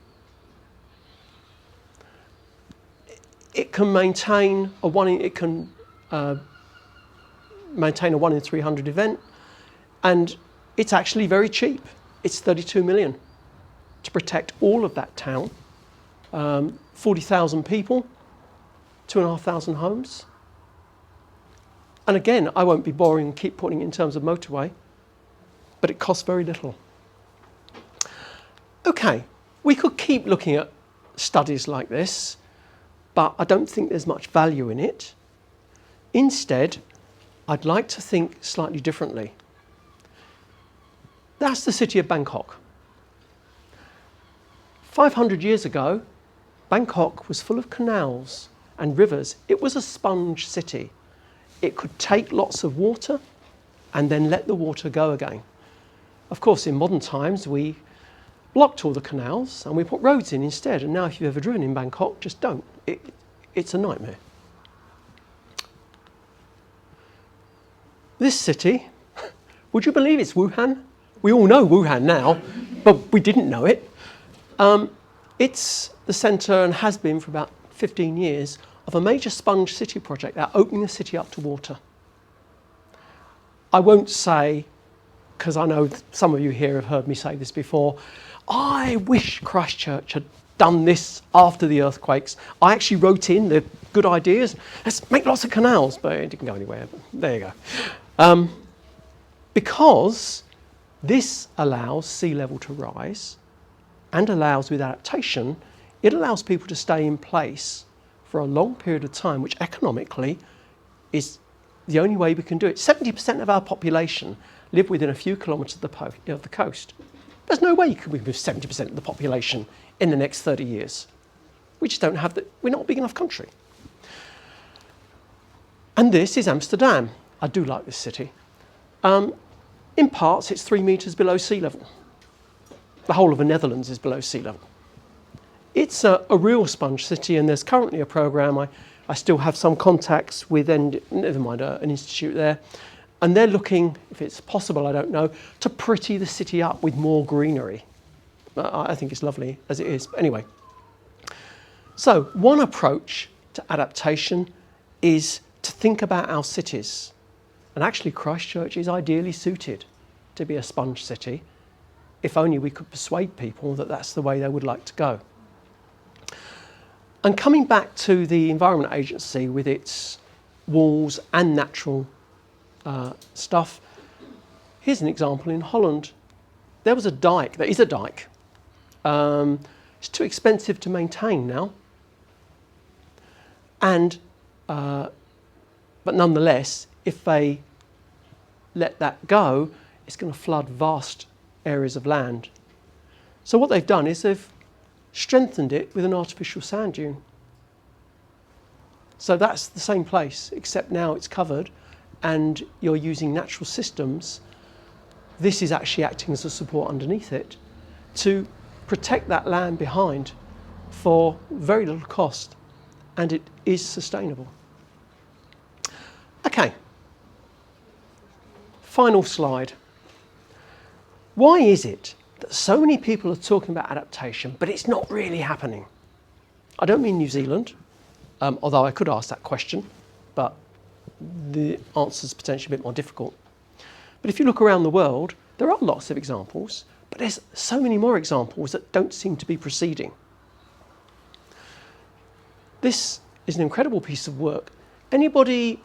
it can maintain a maintain a 1 in 300 event, and it's actually very cheap. It's 32 million to protect all of that town, 40,000 people, 2,500 homes. And again, I won't be boring and keep putting it in terms of motorway, but it costs very little. Okay, we could keep looking at studies like this, but I don't think there's much value in it. Instead, I'd like to think slightly differently. That's the city of Bangkok. 500 years ago, Bangkok was full of canals and rivers. It was a sponge city. It could take lots of water and then let the water go again. Of course, in modern times, we blocked all the canals and we put roads in instead. And now if you've ever driven in Bangkok, just don't. It's a nightmare. This city, would you believe it's Wuhan? We all know Wuhan now, but we didn't know it. It's the centre, and has been for about 15 years, of a major sponge city project that opening the city up to water. I won't say, because I know some of you here have heard me say this before, I wish Christchurch had done this after the earthquakes. I actually wrote in the good ideas. Let's make lots of canals, but it didn't go anywhere. But there you go. Because this allows sea level to rise and allows, with adaptation, it allows people to stay in place for a long period of time, which economically is the only way we can do it. 70% of our population live within a few kilometres of the coast. There's no way you can move 70% of the population in the next 30 years. We just don't have we're not a big enough country. And this is Amsterdam. I do like this city. In parts, it's 3 metres below sea level. The whole of the Netherlands is below sea level. It's a real sponge city, and there's currently a programme. I still have some contacts with, an institute there, and they're looking, if it's possible, I don't know, to pretty the city up with more greenery. I think it's lovely as it is. But anyway, so one approach to adaptation is to think about our cities. And actually Christchurch is ideally suited to be a sponge city, if only we could persuade people that that's the way they would like to go. And coming back to the Environment Agency with its walls and natural stuff, here's an example in Holland. There was a dike, there is a dike. It's too expensive to maintain now. And, but nonetheless, if they let that go, it's going to flood vast areas of land. So what they've done is they've strengthened it with an artificial sand dune. So that's the same place, except now it's covered and you're using natural systems. This is actually acting as a support underneath it to protect that land behind for very little cost, and it is sustainable. Okay, final slide. Why is it that so many people are talking about adaptation, but it's not really happening? I don't mean New Zealand, although I could ask that question, but the answer is potentially a bit more difficult. But if you look around the world, there are lots of examples, but there's so many more examples that don't seem to be proceeding. This is an incredible piece of work. Anybody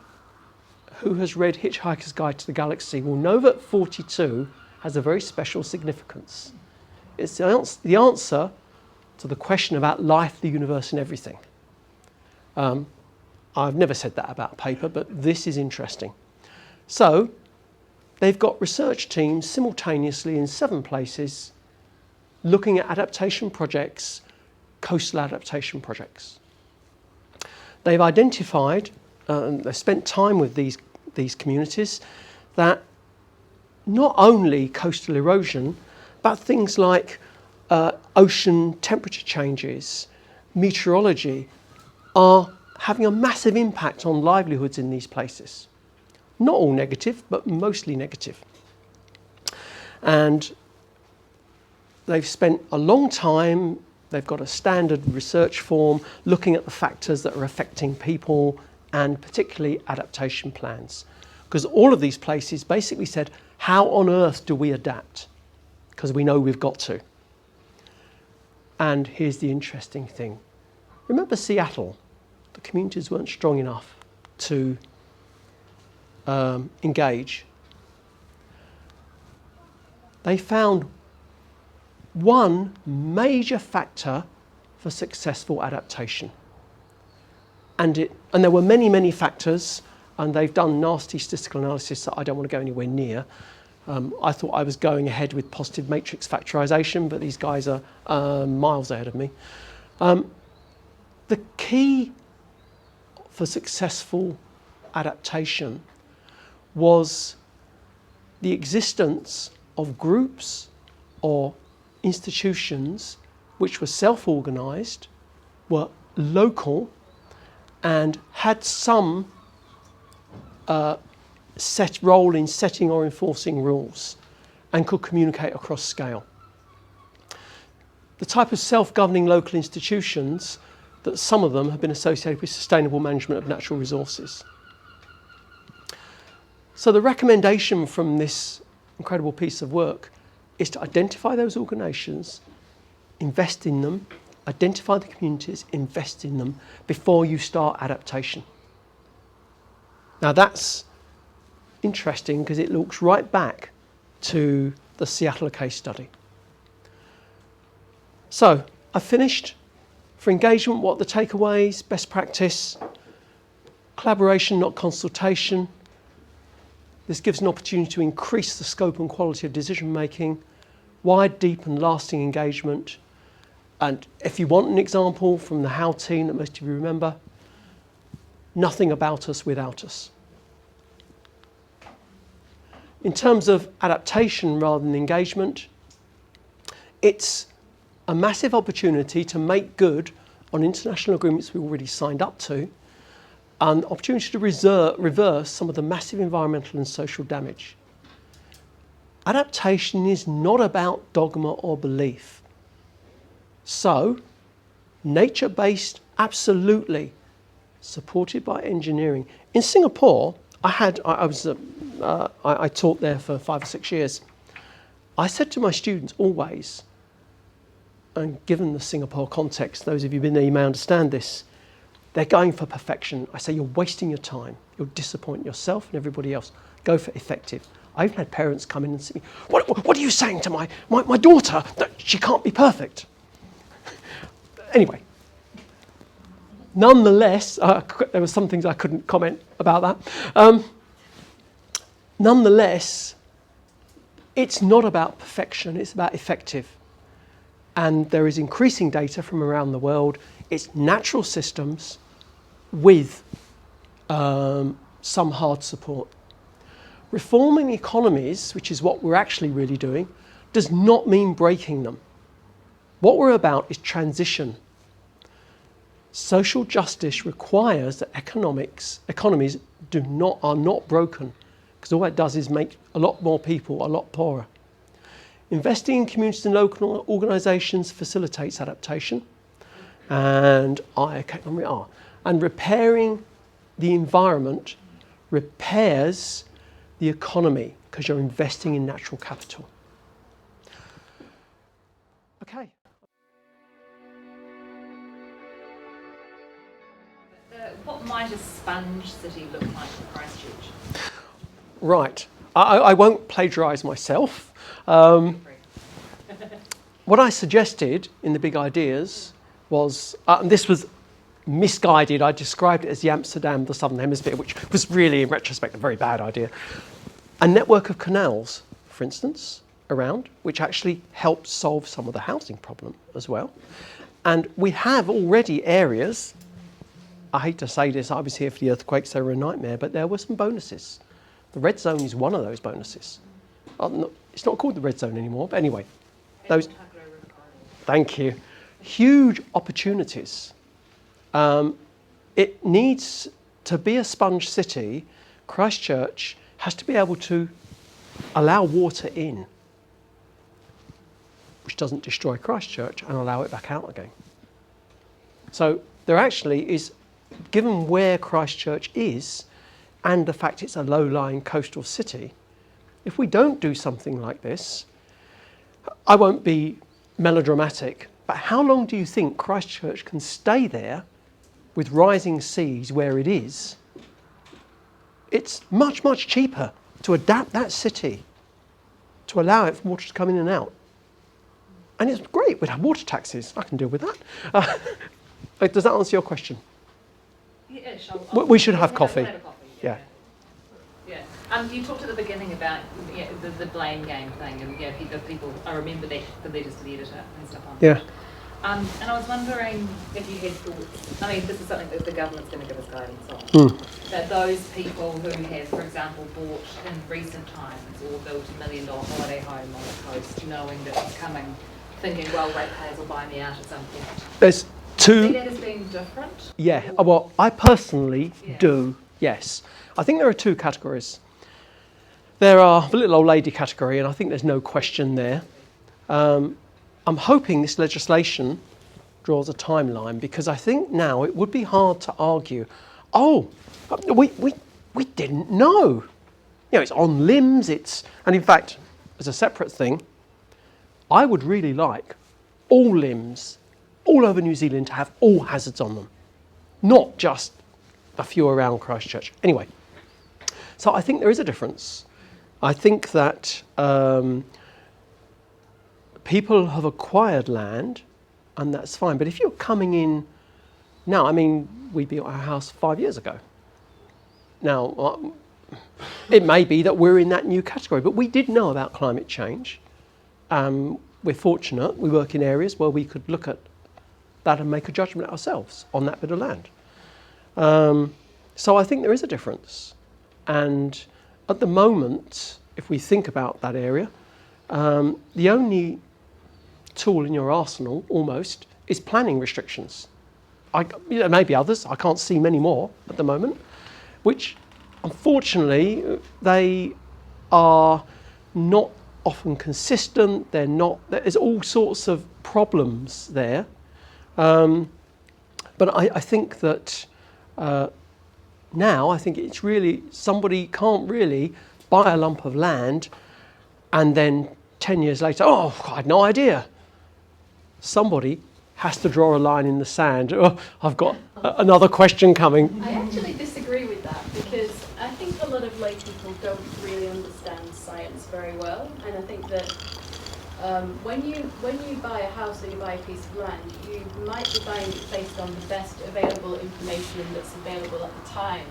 who has read Hitchhiker's Guide to the Galaxy will know that 42 has a very special significance. It's the answer to the question about life, the universe, and everything. I've never said that about a paper, but this is interesting. So they've got research teams simultaneously in 7 places looking at adaptation projects, coastal adaptation projects. They've identified, and they've spent time with these communities, that not only coastal erosion, but things like ocean temperature changes, meteorology, are having a massive impact on livelihoods in these places. Not all negative, but mostly negative. And they've spent a long time They've got a standard research form looking at the factors that are affecting people and particularly adaptation plans. Because all of these places basically said, how on earth do we adapt? Because we know we've got to. And here's the interesting thing. Remember Seattle? The communities weren't strong enough to engage. They found one major factor for successful adaptation. And there were many, many factors, and they've done nasty statistical analysis that I don't want to go anywhere near. I thought I was going ahead with positive matrix factorization, but these guys are miles ahead of me. The key for successful adaptation was the existence of groups or institutions which were self-organised, were local, and had some set role in setting or enforcing rules and could communicate across scale. The type of self-governing local institutions, that some of them have been associated with sustainable management of natural resources. So the recommendation from this incredible piece of work is to identify those organisations, invest in them, identify the communities, invest in them before you start adaptation. Now that's interesting because it looks right back to the Seattle case study. So I've finished. For engagement, what are the takeaways? Best practice, collaboration, not consultation. This gives an opportunity to increase the scope and quality of decision making, wide, deep and lasting engagement. And if you want an example from the How team that most of you remember, nothing about us without us. In terms of adaptation rather than engagement, it's a massive opportunity to make good on international agreements we already signed up to, and opportunity to reverse some of the massive environmental and social damage. Adaptation is not about dogma or belief. So, nature-based, absolutely, supported by engineering. In Singapore, I taught there for 5 or 6 years. I said to my students always, and given the Singapore context, those of you who've been there, you may understand this, they're going for perfection. I say, you're wasting your time. You'll disappoint yourself and everybody else. Go for effective. I've had parents come in and say, what are you saying to my daughter? That she can't be perfect. Anyway, nonetheless, there were some things I couldn't comment about that. Nonetheless, it's not about perfection, it's about effective. And there is increasing data from around the world. It's natural systems with some hard support. Reforming economies, which is what we're actually really doing, does not mean breaking them. What we're about is transition. Social justice requires that economies are not broken, because all that does is make a lot more people a lot poorer. Investing in communities and local organisations facilitates adaptation, and repairing the environment repairs the economy because you're investing in natural capital. Okay. What might a sponge city look like in Christchurch? Right. I won't plagiarise myself. What I suggested in the big ideas was, and this was misguided, I described it as the Amsterdam of the Southern Hemisphere, which was really, in retrospect, a very bad idea. A network of canals, for instance, around, which actually helped solve some of the housing problem as well. And we have already areas, I hate to say this, I was here for the earthquakes, they were a nightmare, but there were some bonuses. The red zone is one of those bonuses. It's not called the red zone anymore, but anyway. Those. Thank you. Huge opportunities. It needs to be a sponge city. Christchurch has to be able to allow water in, which which doesn't destroy Christchurch, and allow it back out again. So there actually is, given where Christchurch is and the fact it's a low-lying coastal city, if we don't do something like this, I won't be melodramatic, but how long do you think Christchurch can stay there with rising seas where it is? It's much, much cheaper to adapt that city to allow it for water to come in and out. And it's great, we'd have water taxes. I can deal with that. Does that answer your question? Yes, We should have coffee. Yeah. You talked at the beginning about the blame game thing, and people. I remember that the letters to the editor and stuff on. Yeah. And I was wondering if you had thoughts. I mean, this is something that the government's going to give us guidance on. That those people who have, for example, bought in recent times or built $1 million holiday home on the coast, knowing that it's coming, thinking, well, ratepayers will buy me out at some point. There's two. See that as being different? Yeah. Well, I personally do. Yes. I think there are two categories. There are the little old lady category, and I think there's no question there. I'm hoping this legislation draws a timeline, because I think now it would be hard to argue, oh, we didn't know. You know, it's on limbs, and in fact, as a separate thing, I would really like all limbs all over New Zealand to have all hazards on them, not just a few around Christchurch. Anyway, so I think there is a difference. I think that people have acquired land, and that's fine. But if you're coming in now, I mean, we built our house 5 years ago. Now, it may be that we're in that new category, but we did know about climate change. We're fortunate, we work in areas where we could look at that and make a judgment ourselves on that bit of land. So I think there is a difference. And at the moment, if we think about that area, the only tool in your arsenal, almost, is planning restrictions. Maybe others, I can't see many more at the moment, which unfortunately they are not often consistent. There's all sorts of problems there. But I think that now I think it's really, somebody can't really buy a lump of land and then 10 years later, oh, I had no idea. Somebody has to draw a line in the sand. Oh, I've got another question coming. I actually disagree with that, because I think a lot of lay people don't really understand science very well, and I think that when you buy a house or you buy a piece of land, you might be buying it based on the best available information that's available at the time.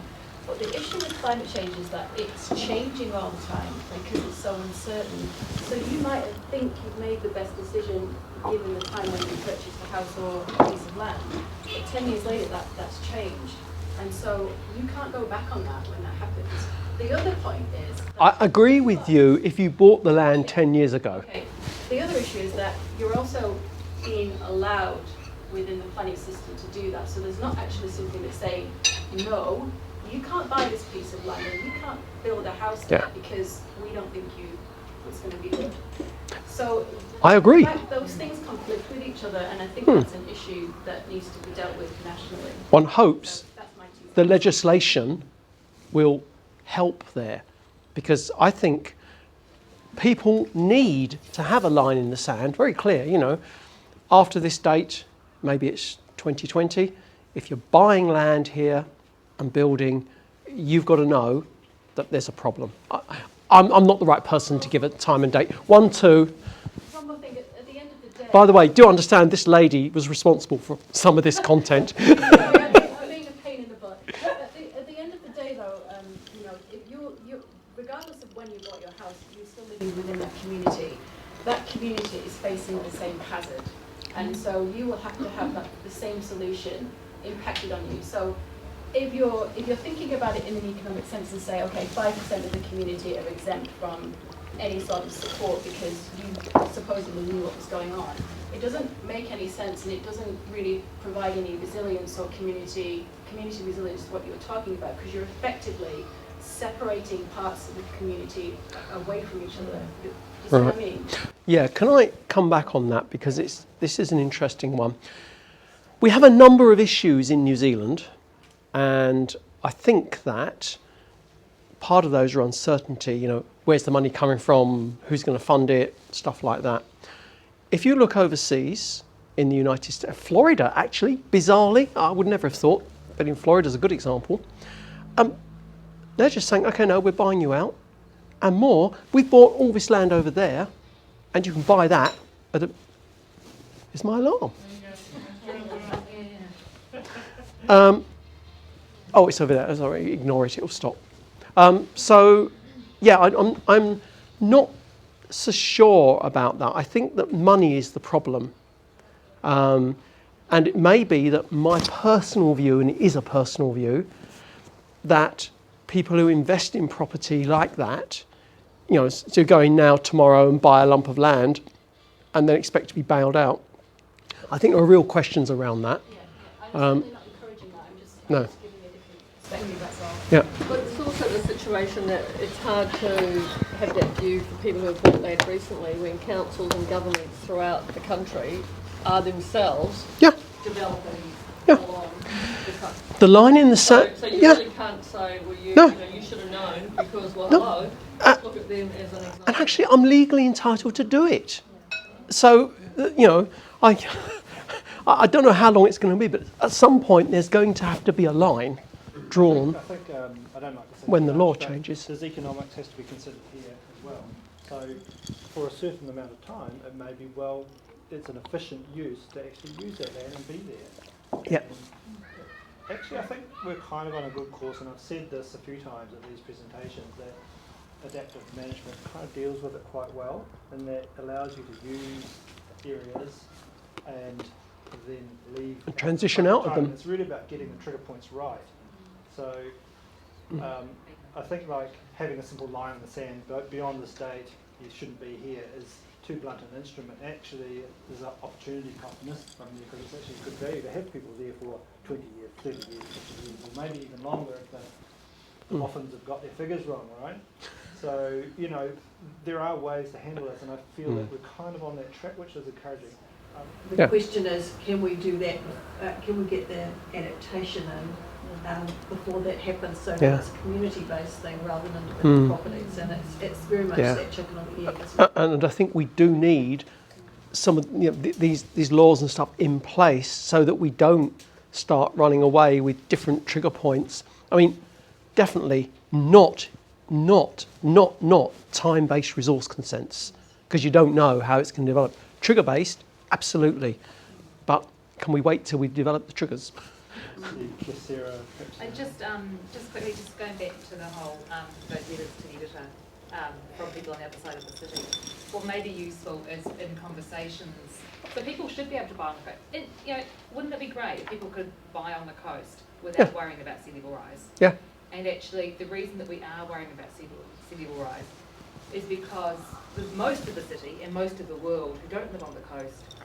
But the issue with climate change is that it's changing all the time because it's so uncertain. So you might think you've made the best decision given the time when you purchased a house or a piece of land. But 10 years later, that's changed. And so you can't go back on that when that happens. The other point is... I agree with you if you bought the land 10 years ago. Okay. The other issue is that you're also being allowed within the planning system to do that. So there's not actually something that's saying, no, you can't buy this piece of land and you can't build a house there because we don't think it's going to be good. So I agree. In fact, those things conflict with each other, and I think that's an issue that needs to be dealt with nationally. One hopes the legislation will help there, because I think people need to have a line in the sand, very clear, you know, after this date, maybe it's 2020, if you're buying land here and building, you've got to know that there's a problem. I'm not the right person to give it time and date. 1, 2. One more thing, at the end of the day... By the way, do understand this lady was responsible for some of this content. I'm being a pain in the butt. At the end of the day, though, you know, if you regardless of when you bought your house, you're still living within that community is facing the same hazard, and so you will have to have the same solution impacted on you. So if you're thinking about it in an economic sense and say, okay, 5% of the community are exempt from any sort of support because you supposedly knew what was going on, it doesn't make any sense, and it doesn't really provide any resilience or community resilience to what you were talking about, because you're effectively separating parts of the community away from each other. You see what I mean? Yeah, can I come back on that, because this is an interesting one. We have a number of issues in New Zealand, and I think that part of those are uncertainty. You know, where's the money coming from? Who's going to fund it? Stuff like that. If you look overseas in the United States, Florida actually, bizarrely, I would never have thought, but in Florida is a good example. They're just saying, okay, no, we're buying you out, and more. We've bought all this land over there, and you can buy that at a... Is my alarm? Oh, it's over there. Sorry, ignore it. It'll stop. So, yeah, I'm not so sure about that. I think that money is the problem. And it may be that my personal view, and it is a personal view, that people who invest in property like that, you know, so go in now, tomorrow, and buy a lump of land and then expect to be bailed out. I think there are real questions around that. Yeah, I'm certainly not encouraging that. I'm just giving a different perspective, that's all. Yeah. But it's also the situation that it's hard to have that view for people who have bought land recently, when councils and governments throughout the country are themselves developing along the country. The line in the sand. So you really can't say, well, you should have known, because, well, hello, look at them as an example. And actually, I'm legally entitled to do it. So, you know, I don't know how long it's going to be, but at some point there's going to have to be a line drawn I think I don't like to say when the law but changes. There's economics has to be considered here as well. So for a certain amount of time, it may be, well, it's an efficient use to actually use that land and be there. Yeah. And actually, I think we're kind of on a good course, and I've said this a few times at these presentations, that adaptive management kind of deals with it quite well, and that allows you to use areas and then leave And transition out of them. It's really about getting the trigger points right. So I think like having a simple line in the sand, but beyond this date you shouldn't be here, is too blunt an instrument. Actually, there's an opportunity cost missed from there, because it's actually good value to have people there for 20 years, 30 years, 50 years, or maybe even longer if the boffins have got their figures wrong, right? So, you know, there are ways to handle this, and I feel that we're kind of on that track, which is encouraging. The question is, can we do that, can we get the adaptation in before that happens, so that it's a community-based thing rather than individual properties, and it's very much that chicken or the egg, isn't it? And I think we do need some of these laws and stuff in place so that we don't start running away with different trigger points. I mean, definitely not time-based resource consents, because you don't know how it's going to develop. Trigger-based, absolutely, but can we wait till we develop the triggers? And just quickly, just going back to the whole those letters to the editor from people on the other side of the city. What may be useful is in conversations. So people should be able to buy on the coast. You know, wouldn't it be great if people could buy on the coast without worrying about sea level rise? Yeah. And actually, the reason that we are worrying about sea level rise is because most of the city and most of the world who don't live on the coast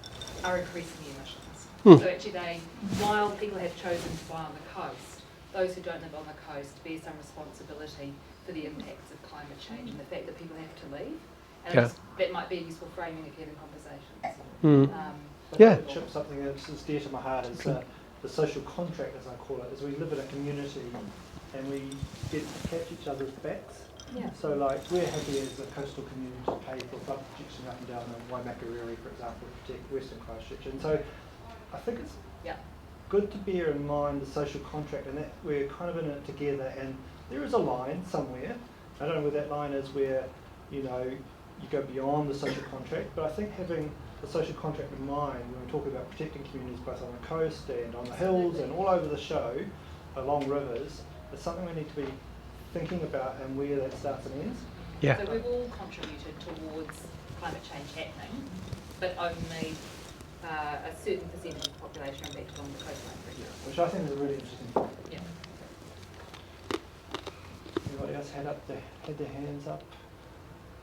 are increasing emissions. So actually while people have chosen to buy on the coast, those who don't live on the coast bear some responsibility for the impacts of climate change and the fact that people have to leave. And that might be a useful framing again in conversations. Chip, something that's dear to my heart is the social contract, as I call it, is we live in a community and we get to catch each other's backs. So like we're happy as a coastal community to pay for flood protection up and down the Waimakariri, for example, to protect Western Christchurch. And so I think it's good to bear in mind the social contract, and that we're kind of in it together, and there is a line somewhere. I don't know where that line is where, you know, you go beyond the social contract, but I think having the social contract in mind when we talk about protecting communities both on the coast and on the hills and all over the show, along rivers, is something we need to be thinking about and where that starts and ends. So we've all contributed towards climate change happening, but only a certain percentage of the population are affected on the coastline, for example. Which I think is a really interesting point. Yeah. Anybody else had their hands up?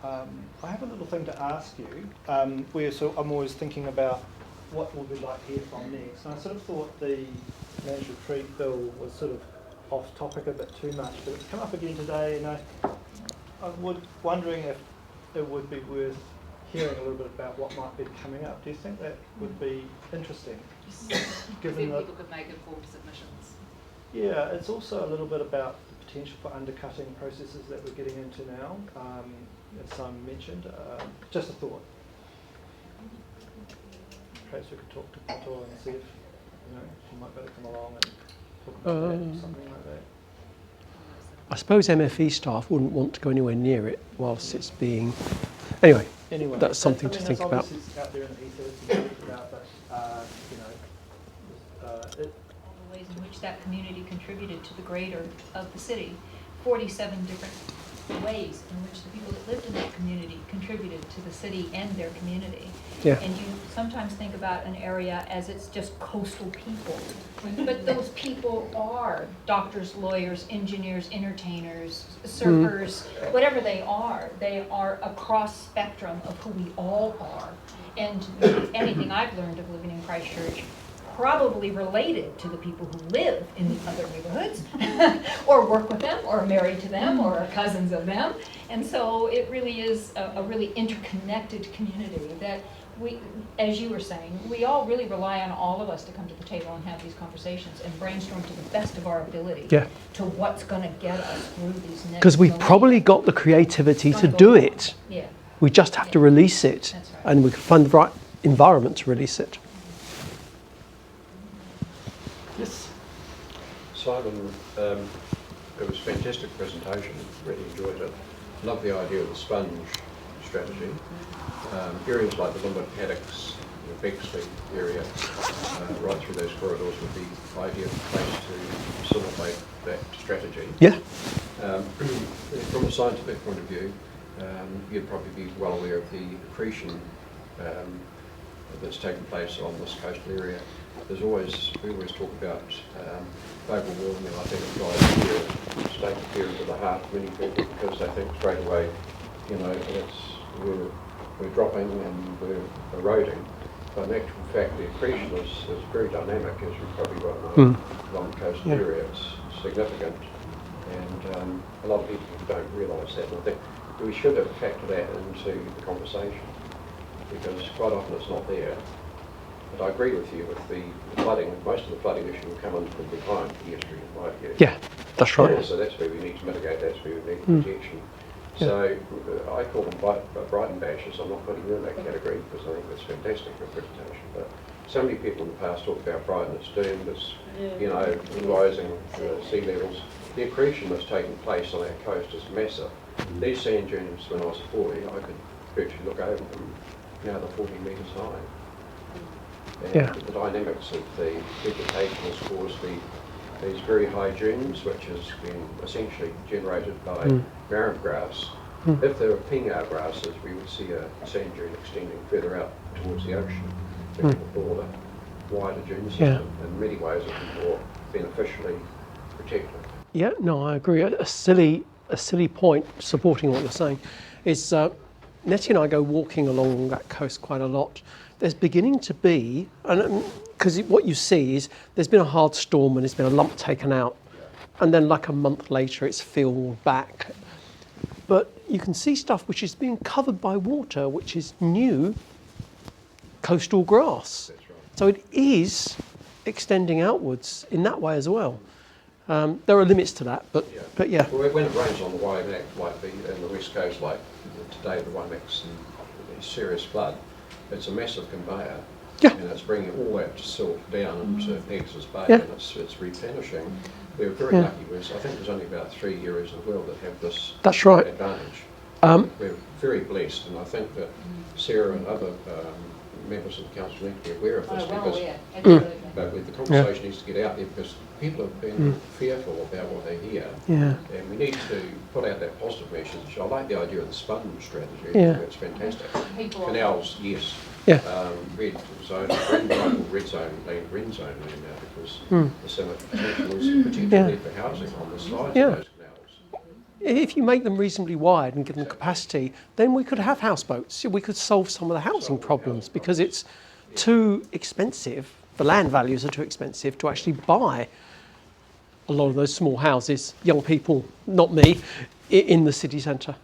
I have a little thing to ask you. I'm always thinking about what we'll be like here from next. And I sort of thought the managed retreat bill was sort of off topic a bit too much, but it's come up again today, and I'm wondering if it would be worth hearing a little bit about what might be coming up. Do you think that would be interesting? Given that people could make informed submissions. yeah, it's also a little bit about the potential for undercutting processes that we're getting into now, as Simon mentioned. Just a thought. Perhaps we could talk to Pato and see if she might be able to come along and talk about that or something like that. I suppose MFE staff wouldn't want to go anywhere near it whilst it's being... Anyway, that's something to think about. It's out there in the ether, it's been talked about, but, The ways in which that community contributed to the greater of the city. 47 different ways in which the people that lived in that community contributed to the city and their community. Yeah. And you sometimes think about an area as it's just coastal people. But those people are doctors, lawyers, engineers, entertainers, surfers, whatever they are a cross spectrum of who we all are. And anything I've learned of living in Christchurch, probably related to the people who live in the other neighborhoods or work with them or are married to them or are cousins of them. And so it really is a really interconnected community that we, as you were saying, we all really rely on all of us to come to the table and have these conversations and brainstorm to the best of our ability to what's going to get us through these next. Because we've probably got the creativity to do it. Yeah. We just have to release it. That's right. And we can find the right environment to release it. Yes. Simon, it was a fantastic presentation, really enjoyed it. Love the idea of the sponge strategy. Areas like the Limber Paddocks, the Bexley area, right through those corridors would be ideal place to facilitate that strategy. Yeah. From a scientific point of view, you'd probably be well aware of the accretion that's taken place on this coastal area. We always talk about global warming. I think it drives fear, state fear into the heart of many people because they think straight away, we're dropping and we're eroding. But in actual fact, the accretion is very dynamic, as you probably well know, along the coastal area. It's significant, and a lot of people don't realise that. And I think we should have factored that into the conversation because quite often it's not there. But I agree with you with the flooding. Most of the flooding issue will come in from behind the estuary and right here. Yeah, that's right. So that's where we need to mitigate, that's where we need protection. So I call them Brighton bashes. I'm not putting you in that category because I think that's fantastic representation. But so many people in the past talk about Brighton, it's doomed, it's, rising sea levels. The accretion that's taking place on our coast is massive. These sand dunes, when I was a boy, I could virtually look over them. Now they're 40 metres high. And the dynamics of the vegetation has caused these very high dunes, which has been essentially generated by marram grass. If there were pingao grasses, we would see a sand dune extending further out towards the ocean, which would broader, wider dune system. In many ways, it would be more beneficially protected. Yeah, no, I agree. A silly point supporting what you're saying is Nettie and I go walking along that coast quite a lot. There's beginning to be, because what you see is there's been a hard storm and there's been a lump taken out, and then like a month later it's filled back. But you can see stuff which is being covered by water, which is new coastal grass. That's right. So it is extending outwards in that way as well. There are limits to that, but yeah. Well, when it rains on the Waimak, like in the west coast, like today the Waimak's in serious flood, it's a massive conveyor, and it's bringing all that silt down into Pegasus Bay, and it's replenishing. We're very lucky. I think there's only about 3 areas in the world that have this advantage. We're very blessed, and I think that Sarah and other members of the council need to be aware of this but the conversation needs to get out there because people have been fearful about what they hear, and we need to put out that positive message. I like the idea of the sponge strategy. I think it's fantastic. Canals, yes. Red zone, red zone land, green zone land now because there's so much potential is particularly for housing on the sides of those canals. If you make them reasonably wide and give them capacity, then we could have houseboats. We could solve some of the housing problems because it's too expensive. The land values are too expensive to actually buy a lot of those small houses, young people, not me, in the city centre.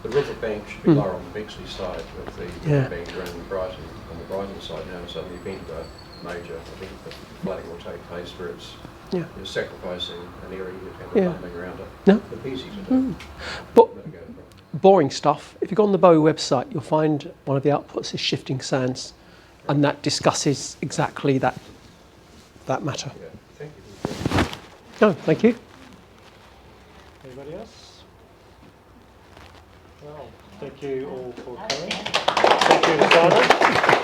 The riverbank should be lower on the Bexley side with the Yeah. riverbank around Brighton. On the Brighton side now, so the event of a major event that flooding will take place where it's Yeah. you're sacrificing an area you've had Yeah. bubbling around it. No. It's easy to do. But Mitigate the problem. boring stuff, if you go on the Bowie website, you'll find one of the outputs is shifting sands, and that discusses exactly that matter. Yeah, thank you. No, thank you. Anybody else? Well, thank you all for coming. Thank you to Simon.